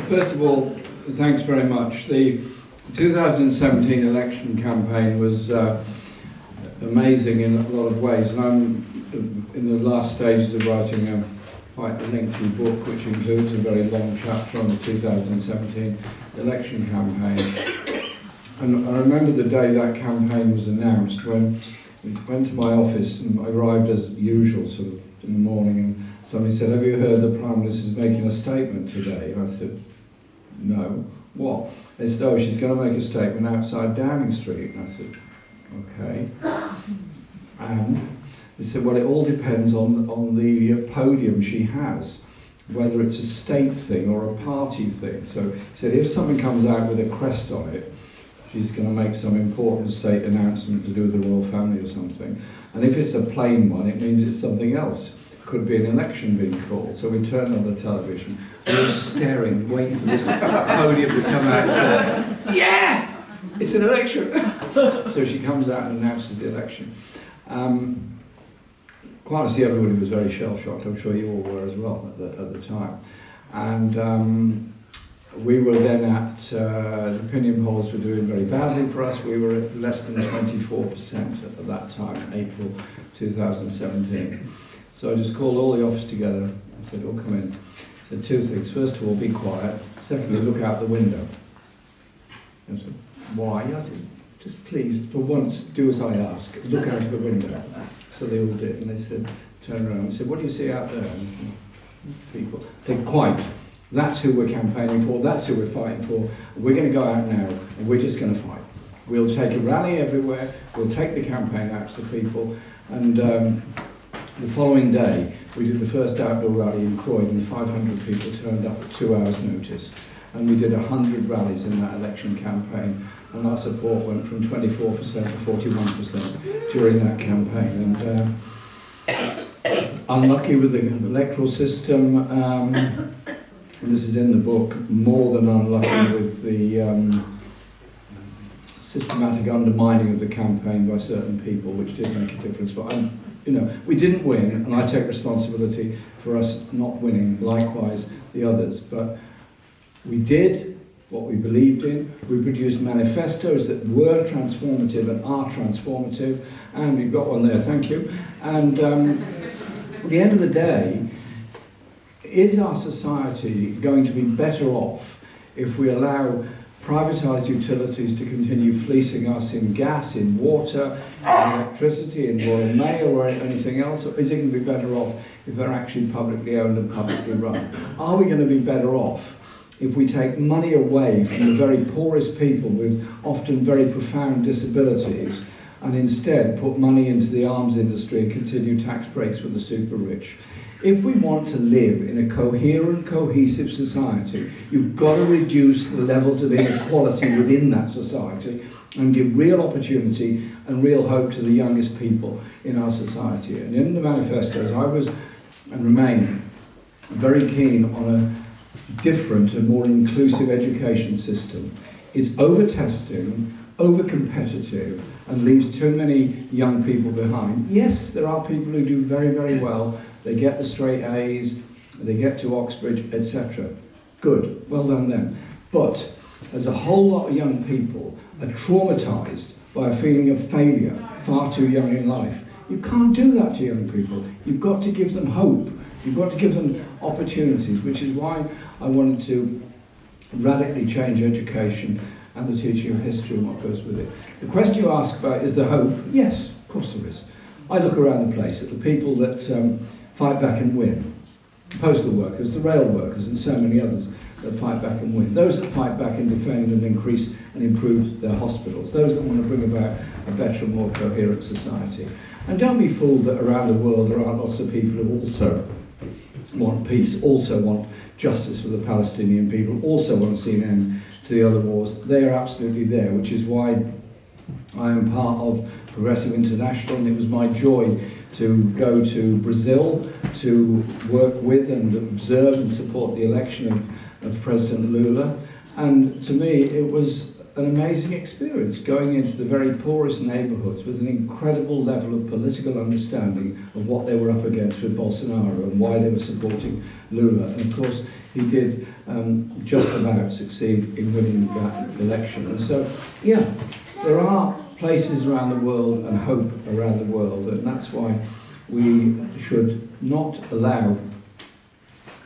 First of all, thanks very much. The 2017 election campaign was amazing in a lot of ways, and I'm in the last stages of writing a quite lengthy book which includes a very long chapter on the 2017 election campaign. And I remember the day that campaign was announced, when we went to my office and I arrived as usual sort of in the morning, and somebody said, "Have you heard the Prime Minister's making a statement today?" And I said, "No." "What?" They said, "Oh, she's going to make a statement outside Downing Street." And I said, "Okay." And they said, "Well, it all depends on the podium she has, whether it's a state thing or a party thing." So he said, if someone comes out with a crest on it, she's going to make some important state announcement to do with the royal family or something. And if it's a plain one, it means it's something else. Could be an election being called. So we turned on the television. We were staring, waiting for this podium to come out and say, "Yeah, it's an election." So she comes out and announces the election. Quite honestly, everybody was very shell-shocked. I'm sure you all were as well at the time. And we were then at, the opinion polls were doing very badly for us. We were at less than 24% at that time, April 2017. So I just called all the office together and said, "Oh, come in." I said two things. First of all, be quiet. Secondly, look out the window. I said, "Why?" I said, "Just please, for once, do as I ask. Look out the window." So they all did. And they said, turned around and said, "What do you see out there?" And people said, "Quite. That's who we're campaigning for. That's who we're fighting for. We're going to go out now and we're just going to fight. We'll take a rally everywhere. We'll take the campaign out to people." And the following day, we did the first outdoor rally in Croydon. 500 people turned up at 2 hours' notice. And we did 100 rallies in that election campaign. And our support went from 24% to 41% during that campaign. And unlucky with the electoral system, and this is in the book, more than unlucky with the systematic undermining of the campaign by certain people, which did make a difference. But we didn't win, and I take responsibility for us not winning, likewise the others. But we did what we believed in. We produced manifestos that were transformative and are transformative, and we've got one there, thank you. And at the end of the day, is our society going to be better off if we allow privatised utilities to continue fleecing us in gas, in water, in electricity, in Royal Mail or anything else? Or is it going to be better off if they're actually publicly owned and publicly run? Are we going to be better off if we take money away from the very poorest people with often very profound disabilities and instead put money into the arms industry and continue tax breaks for the super rich? If we want to live in a coherent, cohesive society, you've got to reduce the levels of inequality within that society and give real opportunity and real hope to the youngest people in our society. And in the manifestos, I was and remain very keen on a different and more inclusive education system. It's over-testing, over-competitive, and leaves too many young people behind. Yes, there are people who do very, very well. They get the straight A's, they get to Oxbridge, etc. Good, well done them. But there's a whole lot of young people are traumatised by a feeling of failure far too young in life. You can't do that to young people. You've got to give them hope. You've got to give them opportunities, which is why I wanted to radically change education and the teaching of history and what goes with it. The question you ask about, is there hope? Yes, of course there is. I look around the place at the people that fight back and win. The postal workers, the rail workers, and so many others that fight back and win. Those that fight back and defend and increase and improve their hospitals. Those that want to bring about a better and more coherent society. And don't be fooled that around the world there aren't lots of people who also want peace, also want justice for the Palestinian people, also want to see an end to the other wars. They are absolutely there, which is why I am part of Progressive International, and it was my joy to go to Brazil to work with and observe and support the election of President Lula. And to me, it was an amazing experience going into the very poorest neighbourhoods with an incredible level of political understanding of what they were up against with Bolsonaro and why they were supporting Lula. And of course, he did just about succeed in winning that election. And so, yeah, there are places around the world and hope around the world, and that's why we should not allow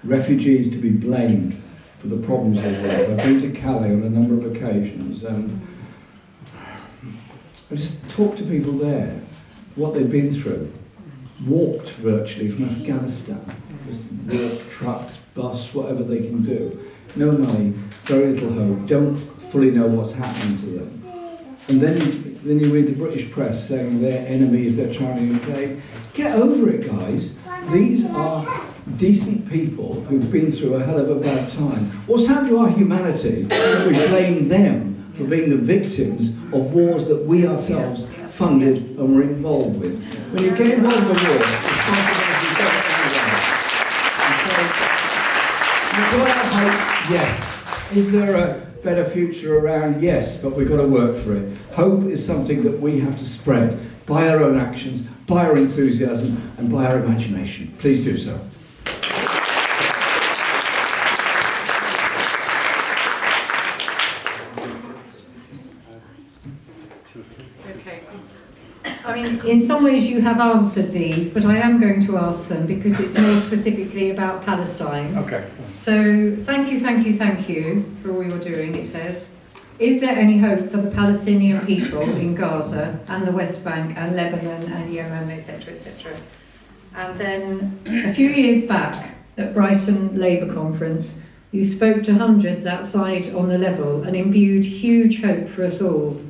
refugees to be blamed for the problems of the world. I've been to Calais on a number of occasions, and I just talked to people there, what they've been through, walked virtually from Afghanistan, just walk, trucks, bus, whatever they can do. No money, very little hope, don't fully know what's happening to them. And then you read the British press saying they're enemies, they're trying to invade. Get over it, guys. These are decent people who've been through a hell of a bad time. What's happened to our humanity? We blame them for being the victims of wars that we ourselves funded and were involved with. When you get involved in a war, responsibility doesn't You've got to hope, yes. Is there a better future around? Yes, but we've got to work for it. Hope is something that we have to spread by our own actions, by our enthusiasm, and by our imagination. Please do so. Okay. I mean, in some ways you have answered these, but I am going to ask them because it's more specifically about Palestine. Okay. So, thank you for all you're doing, it says. Is there any hope for the Palestinian people in Gaza and the West Bank and Lebanon and Yemen, etc., etc.? And then, a few years back, at Brighton Labour Conference, you spoke to hundreds outside on the level and imbued huge hope for us all.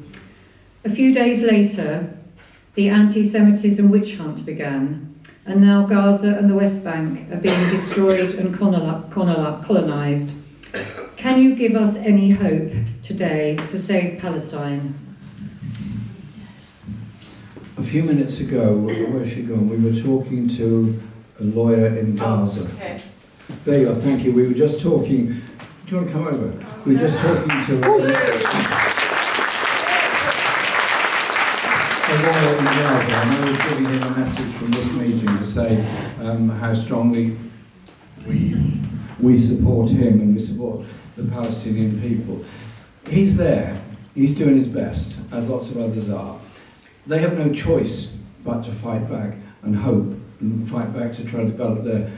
A few days later, the anti-Semitism witch hunt began, and now Gaza and the West Bank are being destroyed and colonised. Can you give us any hope today to save Palestine? A few minutes ago, where's she gone? We were talking to a lawyer in Gaza. Okay. There you are, thank you. We were just talking. Do you want to come over? We were just talking to a lawyer in Gaza, and I was giving him a message from this meeting to say how strongly we support him and we support the Palestinian people. He's there, he's doing his best, as lots of others are. They have no choice but to fight back and hope and fight back to try to develop their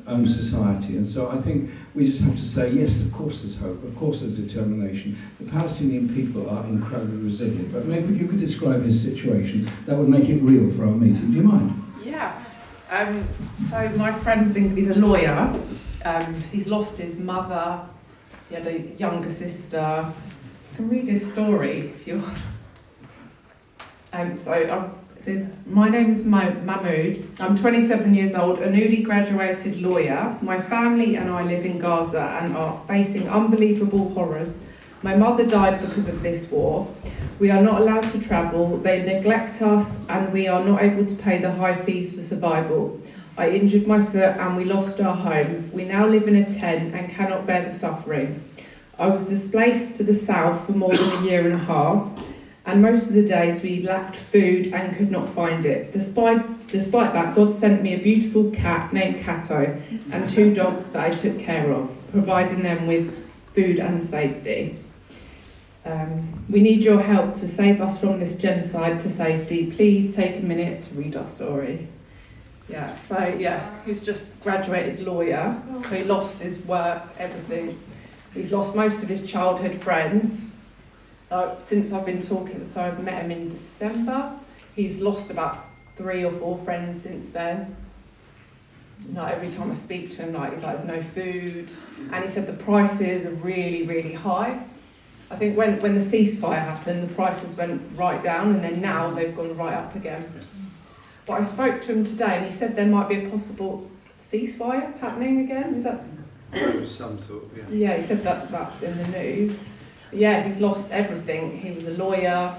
own society. And so I think we just have to say, yes, of course there's hope, of course there's determination. The Palestinian people are incredibly resilient, but maybe if you could describe his situation, that would make it real for our meeting. Do you mind? Yeah. So my friend is a lawyer. He's lost his mother. He had a younger sister. I can read his story if you want. It says, my name is Mahmoud. I'm 27 years old, a newly graduated lawyer. My family and I live in Gaza and are facing unbelievable horrors. My mother died because of this war. We are not allowed to travel. They neglect us and we are not able to pay the high fees for survival. I injured my foot and we lost our home. We now live in a tent and cannot bear the suffering. I was displaced to the south for more than a year and a half, and most of the days we lacked food and could not find it. Despite that, God sent me a beautiful cat named Cato and 2 dogs that I took care of, providing them with food and safety. We need your help to save us from this genocide to safety. Please take a minute to read our story. He was just graduated lawyer, so he lost his work, everything. He's lost most of his childhood friends. Since I've been talking, so I've met him in December. He's lost about 3 or 4 friends since then. Every time I speak to him, he's like, there's no food. And he said the prices are really, really high. I think when the ceasefire happened, the prices went right down, and then now they've gone right up again. But I spoke to him today, and he said there might be a possible ceasefire happening again. Is that? Some sort of, yeah. Yeah, he said that's in the news. Yeah, he's lost everything. He was a lawyer.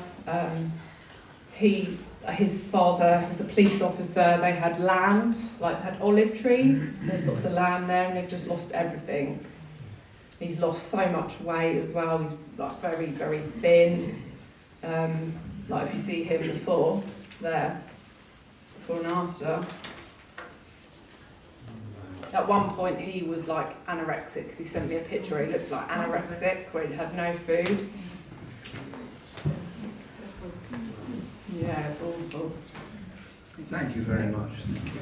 His father was a police officer. They had land, had olive trees. They've got some land there, and they've just lost everything. He's lost so much weight as well. He's very, very thin. If you see him before and after. At one point he was anorexic, because he sent me a picture where he looked like anorexic, where he had no food. Yeah, it's awful. Thank you very much. Thank you.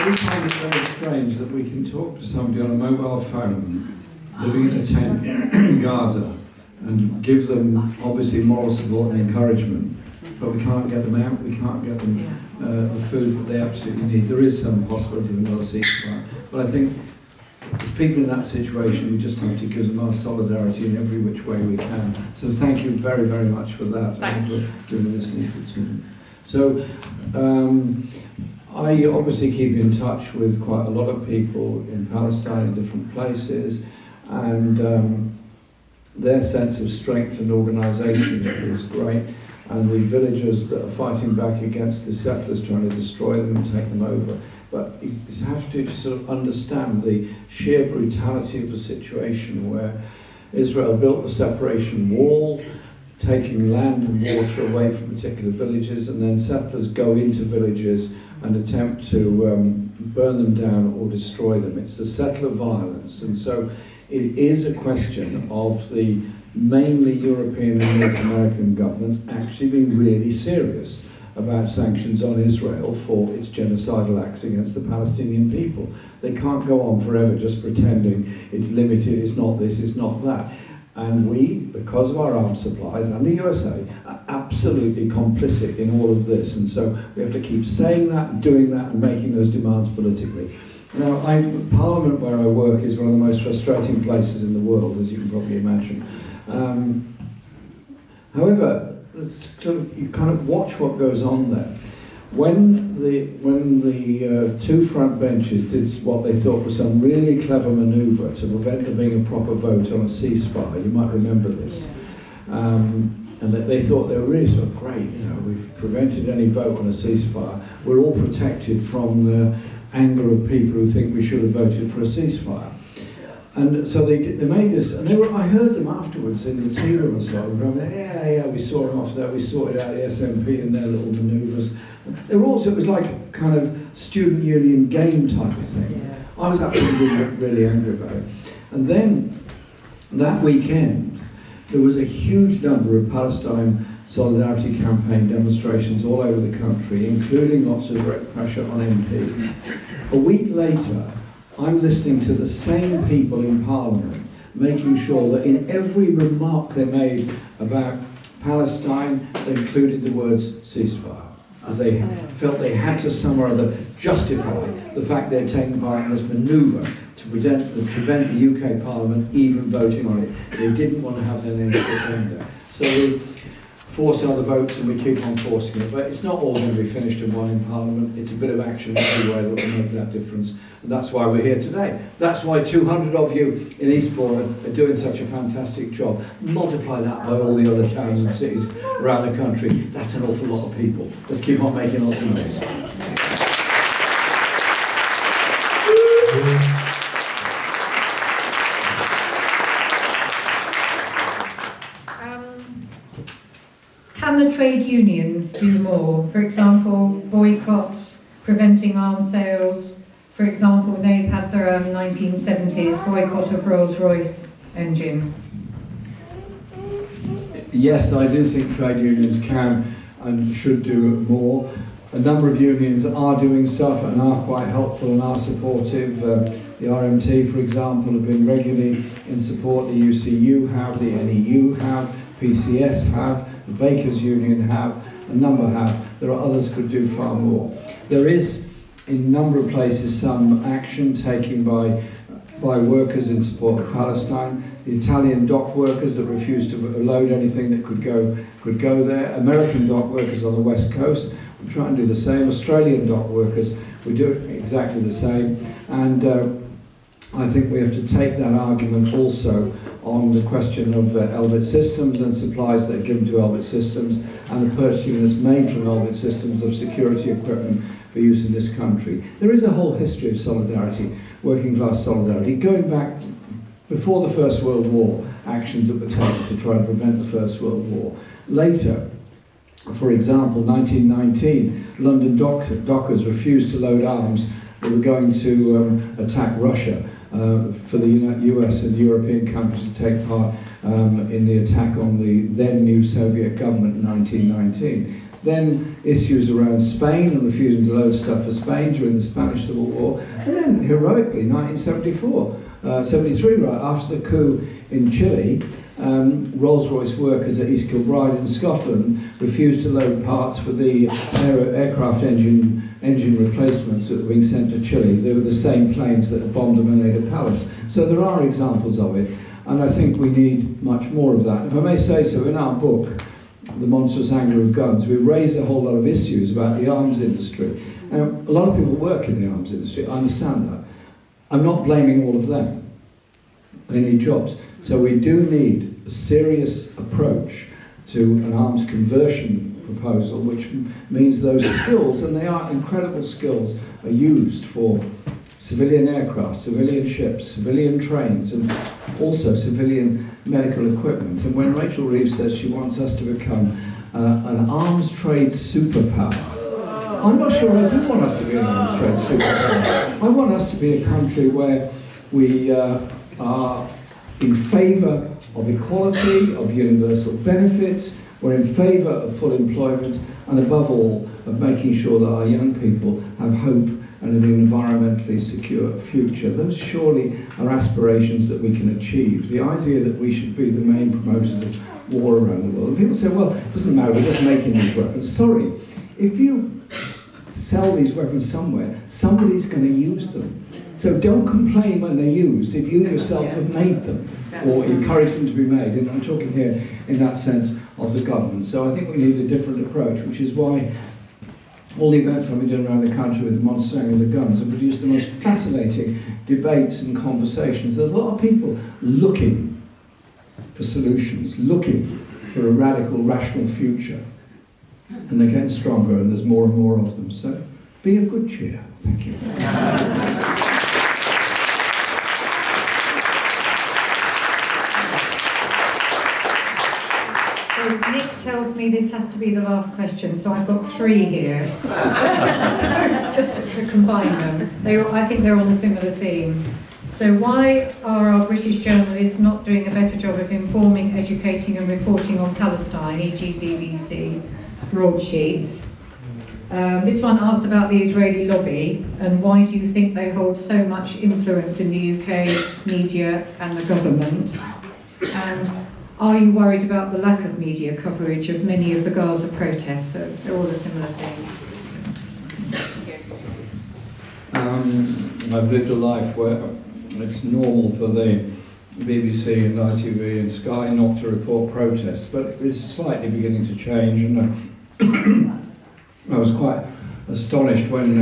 We find it very strange that we can talk to somebody on a mobile phone living in a tent in Gaza and give them obviously moral support and encouragement, but we can't get them out, we can't get them the food that they absolutely need. There is some possibility of another ceasefire, but I think as people in that situation, we just have to give them our solidarity in every which way we can. So thank you very, very much for that. Thank you. For giving this opportunity. So I obviously keep in touch with quite a lot of people in Palestine in different places, and their sense of strength and organisation is great, and the villagers that are fighting back against the settlers trying to destroy them and take them over. But you have to sort of understand the sheer brutality of the situation where Israel built the separation wall, taking land and water away from particular villages, and then settlers go into villages and attempt to burn them down or destroy them. It's the settler violence, and so it is a question of the mainly European and North American governments actually being really serious about sanctions on Israel for its genocidal acts against the Palestinian people. They can't go on forever just pretending it's limited, it's not this, it's not that. And we, because of our arms supplies, and the USA, are absolutely complicit in all of this. And so we have to keep saying that, doing that, and making those demands politically. Now, Parliament, where I work, is one of the most frustrating places in the world, as you can probably imagine. However, you kind of watch what goes on there. When the two front benches did what they thought was some really clever manoeuvre to prevent there being a proper vote on a ceasefire, you might remember this, and they thought they were really sort of great, we've prevented any vote on a ceasefire, we're all protected from the anger of people who think we should have voted for a ceasefire. And so they made this, and I heard them afterwards in the tea room and so on, we saw them off there, we sorted out the SNP and their little manoeuvres. It was like a kind of student union game type of thing. Yeah. I was actually really angry about it. And then, that weekend, there was a huge number of Palestine Solidarity Campaign demonstrations all over the country, including lots of direct pressure on MPs. A week later, I'm listening to the same people in Parliament making sure that in every remark they made about Palestine, they included the words ceasefire, because they felt they had to somehow or other justify the fact they'd taken part in this manoeuvre to prevent the UK Parliament even voting on it. They didn't want to have their names put in there. So we force other votes and we keep on forcing it. But it's not all going to be finished and won in Parliament. It's a bit of action everywhere that will make that difference. And that's why we're here today. That's why 200 of you in Eastbourne are doing such a fantastic job. Multiply that by all the other towns and cities around the country. That's an awful lot of people. Let's keep on making lots of noise. Can the trade unions do more? For example, boycotts, preventing arms sales. For example, Ne Passeran 1970s boycott of Rolls-Royce engine. Yes, I do think trade unions can and should do more. A number of unions are doing stuff and are quite helpful and are supportive. The RMT, for example, have been regularly in support. The UCU have, the NEU have, PCS have, the Bakers Union have, a number have. There are others could do far more. There is, in a number of places, some action taken by by workers in support of Palestine, the Italian dock workers that refused to load anything that could go there, American dock workers on the west coast, we try and do the same, Australian dock workers, we do exactly the same, and I think we have to take that argument also on the question of Elbit Systems and supplies that are given to Elbit Systems and the purchasing that's made from Elbit Systems of security equipment for use in this country. There is a whole history of solidarity, working class solidarity, going back before the First World War, actions that were taken to try and prevent the First World War. Later, for example, 1919, London dockers refused to load arms that were going to attack Russia for the US and European countries to take part in the attack on the then new Soviet government in 1919. Then issues around Spain and refusing to load stuff for Spain during the Spanish Civil War, and then heroically 73, right after the coup in Chile, Rolls-Royce workers at East Kilbride in Scotland refused to load parts for the aircraft engine replacements that were being sent to Chile. They were the same planes that bombed the Grenada Palace. So there are examples of it, and I think we need much more of that. If I may say so, in our book, The Monstrous Anger of Guns, we raise a whole lot of issues about the arms industry. A lot of people work in the arms industry, I understand that. I'm not blaming all of them. They need jobs. So we do need a serious approach to an arms conversion proposal, which means those skills, and they are incredible skills, are used for civilian aircraft, civilian ships, civilian trains, and also civilian medical equipment. And when Rachel Reeves says she wants us to become an arms trade superpower, I'm not sure I do want us to be an arms trade superpower. I want us to be a country where we are in favour of equality, of universal benefits, we're in favour of full employment, and above all, of making sure that our young people have hope and an environmentally secure future. Those surely are aspirations that we can achieve. The idea that we should be the main promoters of war around the world. And people say, well, it doesn't matter, we're just making these weapons. Sorry, if you sell these weapons somewhere, somebody's going to use them. So don't complain when they're used if you yourself have made them or encourage them to be made. And I'm talking here in that sense of the government. So I think we need a different approach, which is why all the events I've been doing around the country with the monster and the guns have produced the most fascinating debates and conversations. There's a lot of people looking for solutions, looking for a radical, rational future. And they're getting stronger, and there's more and more of them. So be of good cheer. Thank you. So Nick tells me this has to be the last question, so I've got 3 here. Just to combine them. I think they're on a similar theme. So why are our British journalists not doing a better job of informing, educating and reporting on Palestine, e.g. BBC broadsheets? This one asks about the Israeli lobby and why do you think they hold so much influence in the UK media and the government? And are you worried about the lack of media coverage of many of the Gaza protests? So they're all a similar thing. I've lived a life where it's normal for the BBC and ITV and Sky not to report protests, but it's slightly beginning to change, and I was quite astonished when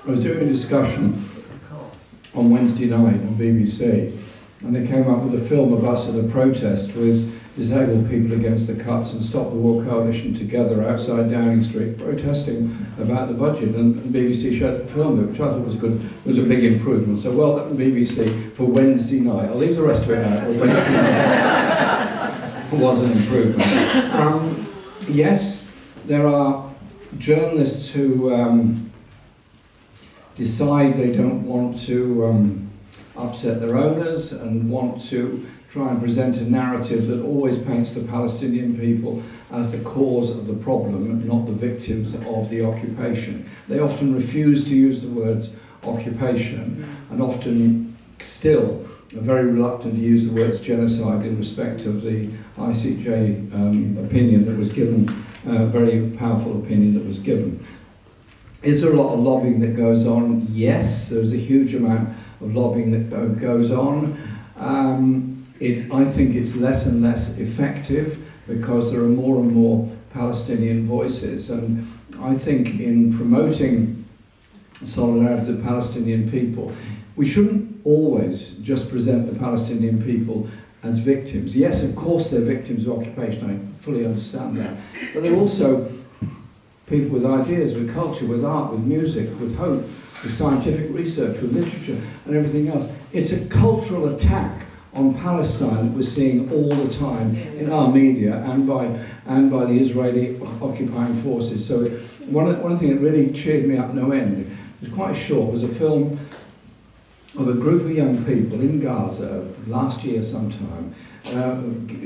I was doing a discussion on Wednesday night on BBC, and they came up with a film of us at a protest with disabled people against the cuts and Stop the War Coalition together outside Downing Street protesting about the budget, and BBC showed the film, which I thought was good. It was a big improvement. So well done BBC for Wednesday night. I'll leave the rest of it out. Wednesday night was an improvement. Yes, there are journalists who decide they don't want to upset their owners and want to try and present a narrative that always paints the Palestinian people as the cause of the problem, not the victims of the occupation. They often refuse to use the words occupation, and often still are very reluctant to use the words genocide in respect of the ICJ opinion that was given, very powerful opinion that was given. Is there a lot of lobbying that goes on? Yes, there's a huge amount lobbying that goes on. I think it's less and less effective because there are more and more Palestinian voices, and I think in promoting solidarity with the Palestinian people, we shouldn't always just present the Palestinian people as victims. Yes, of course they're victims of occupation, I fully understand that, but they're also people with ideas, with culture, with art, with music, with hope, with scientific research, with literature and everything else. It's a cultural attack on Palestine that we're seeing all the time in our media and by the Israeli occupying forces. So one thing that really cheered me up no end, it was quite short, was a film of a group of young people in Gaza last year sometime,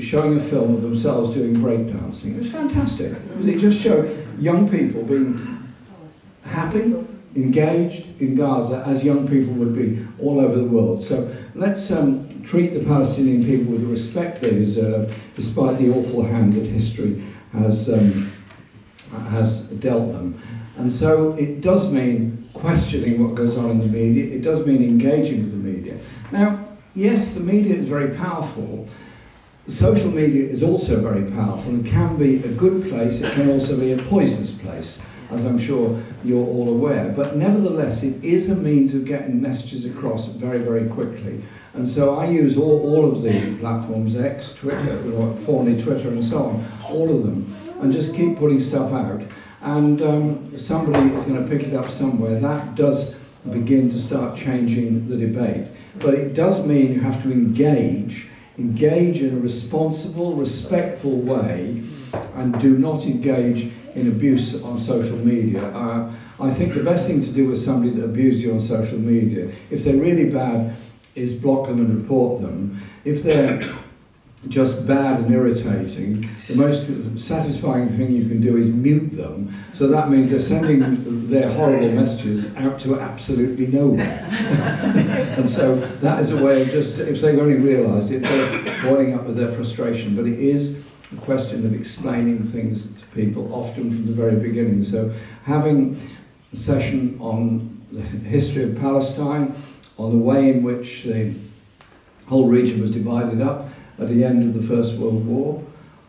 showing a film of themselves doing breakdancing. It was fantastic. It just showed young people being happy, engaged in Gaza as young people would be all over the world. So let's treat the Palestinian people with the respect they deserve, despite the awful hand that history has dealt them. And so it does mean questioning what goes on in the media. It does mean engaging with the media. Now, yes, the media is very powerful. Social media is also very powerful and can be a good place. It can also be a poisonous place, as I'm sure you're all aware. But nevertheless, it is a means of getting messages across very, very quickly. And so I use all of the platforms, X, Twitter, formerly Twitter and so on, all of them, and just keep putting stuff out. And somebody is going to pick it up somewhere. That does begin to start changing the debate. But it does mean you have to engage in a responsible, respectful way, and do not engage in abuse on social media. I think the best thing to do with somebody that abuses you on social media, if they're really bad, is block them and report them. If they're just bad and irritating, the most satisfying thing you can do is mute them. So that means they're sending their horrible messages out to absolutely nowhere. And so that is a way of just, if they've only realised it, they're boiling up with their frustration. But it is a question of explaining things to people, often from the very beginning. So having a session on the history of Palestine, on the way in which the whole region was divided up at the end of the First World War,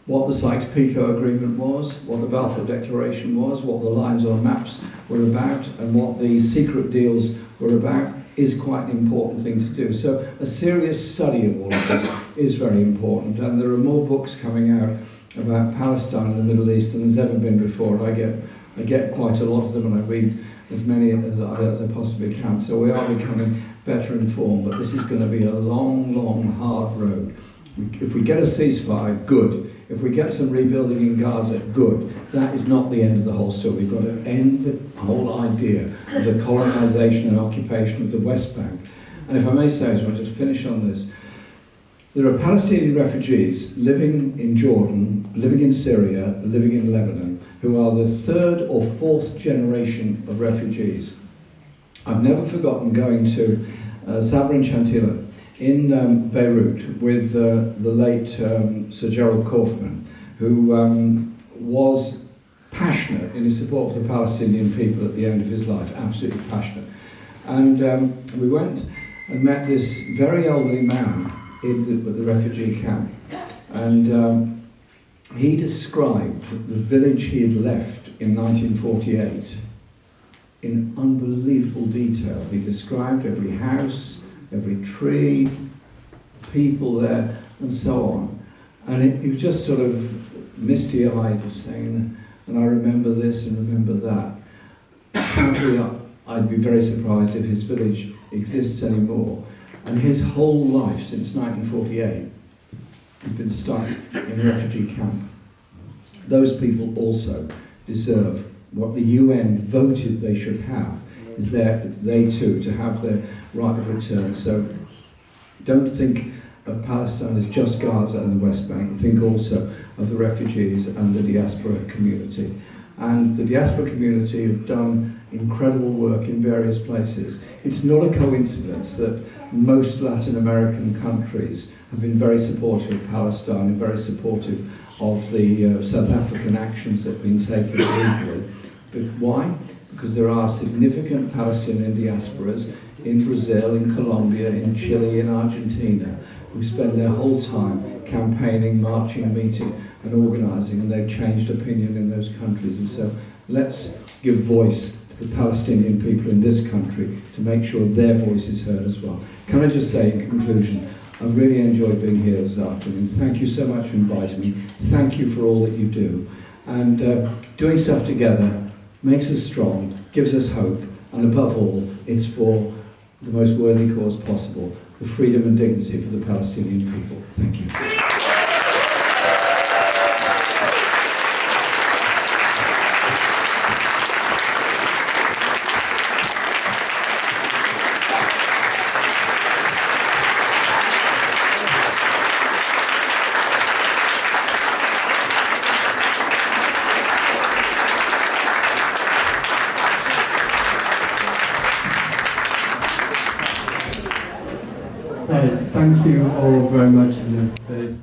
what the Sykes-Picot Agreement was, what the Balfour Declaration was, what the lines on maps were about, and what the secret deals were about, is quite an important thing to do. So a serious study of all of this is very important, and there are more books coming out about Palestine and the Middle East than there's ever been before. I get quite a lot of them, and I read as many as I possibly can. So we are becoming better informed, but this is going to be a long, long, hard road. If we get a ceasefire, good. If we get some rebuilding in Gaza, good. That is not the end of the whole story. We've got to end the whole idea of the colonisation and occupation of the West Bank. And if I may say, as well, just finish on this, there are Palestinian refugees living in Jordan, living in Syria, living in Lebanon, who are the third or fourth generation of refugees. I've never forgotten going to Sabra and Chantila in Beirut with the late Sir Gerald Kaufman, who was passionate in his support of the Palestinian people at the end of his life, absolutely passionate. And we went and met this very elderly man in the refugee camp, and he described the village he had left in 1948 in unbelievable detail. He described every house, every tree, people there, and so on. And he was just sort of misty-eyed, saying, and I remember this and remember that. Sadly, I'd be very surprised if his village exists anymore. And his whole life since 1948 has been stuck in a refugee camp. Those people also deserve what the UN voted they should have, is they too to have their right of return. So don't think of Palestine as just Gaza and the West Bank. Think also of the refugees and the diaspora community. And the diaspora community have done incredible work in various places. It's not a coincidence that most Latin American countries have been very supportive of Palestine and very supportive of the South African actions that have been taken legally. But why? Because there are significant Palestinian diasporas in Brazil, in Colombia, in Chile, in Argentina, who spend their whole time campaigning, marching, meeting and organising, and they've changed opinion in those countries. And so let's give voice to the Palestinian people in this country to make sure their voice is heard as well. Can I just say in conclusion, I've really enjoyed being here this afternoon. Thank you so much for inviting me. Thank you for all that you do. And doing stuff together makes us strong, gives us hope, and above all, it's for the most worthy cause possible, the freedom and dignity for the Palestinian people. Thank you. Thank you all very much.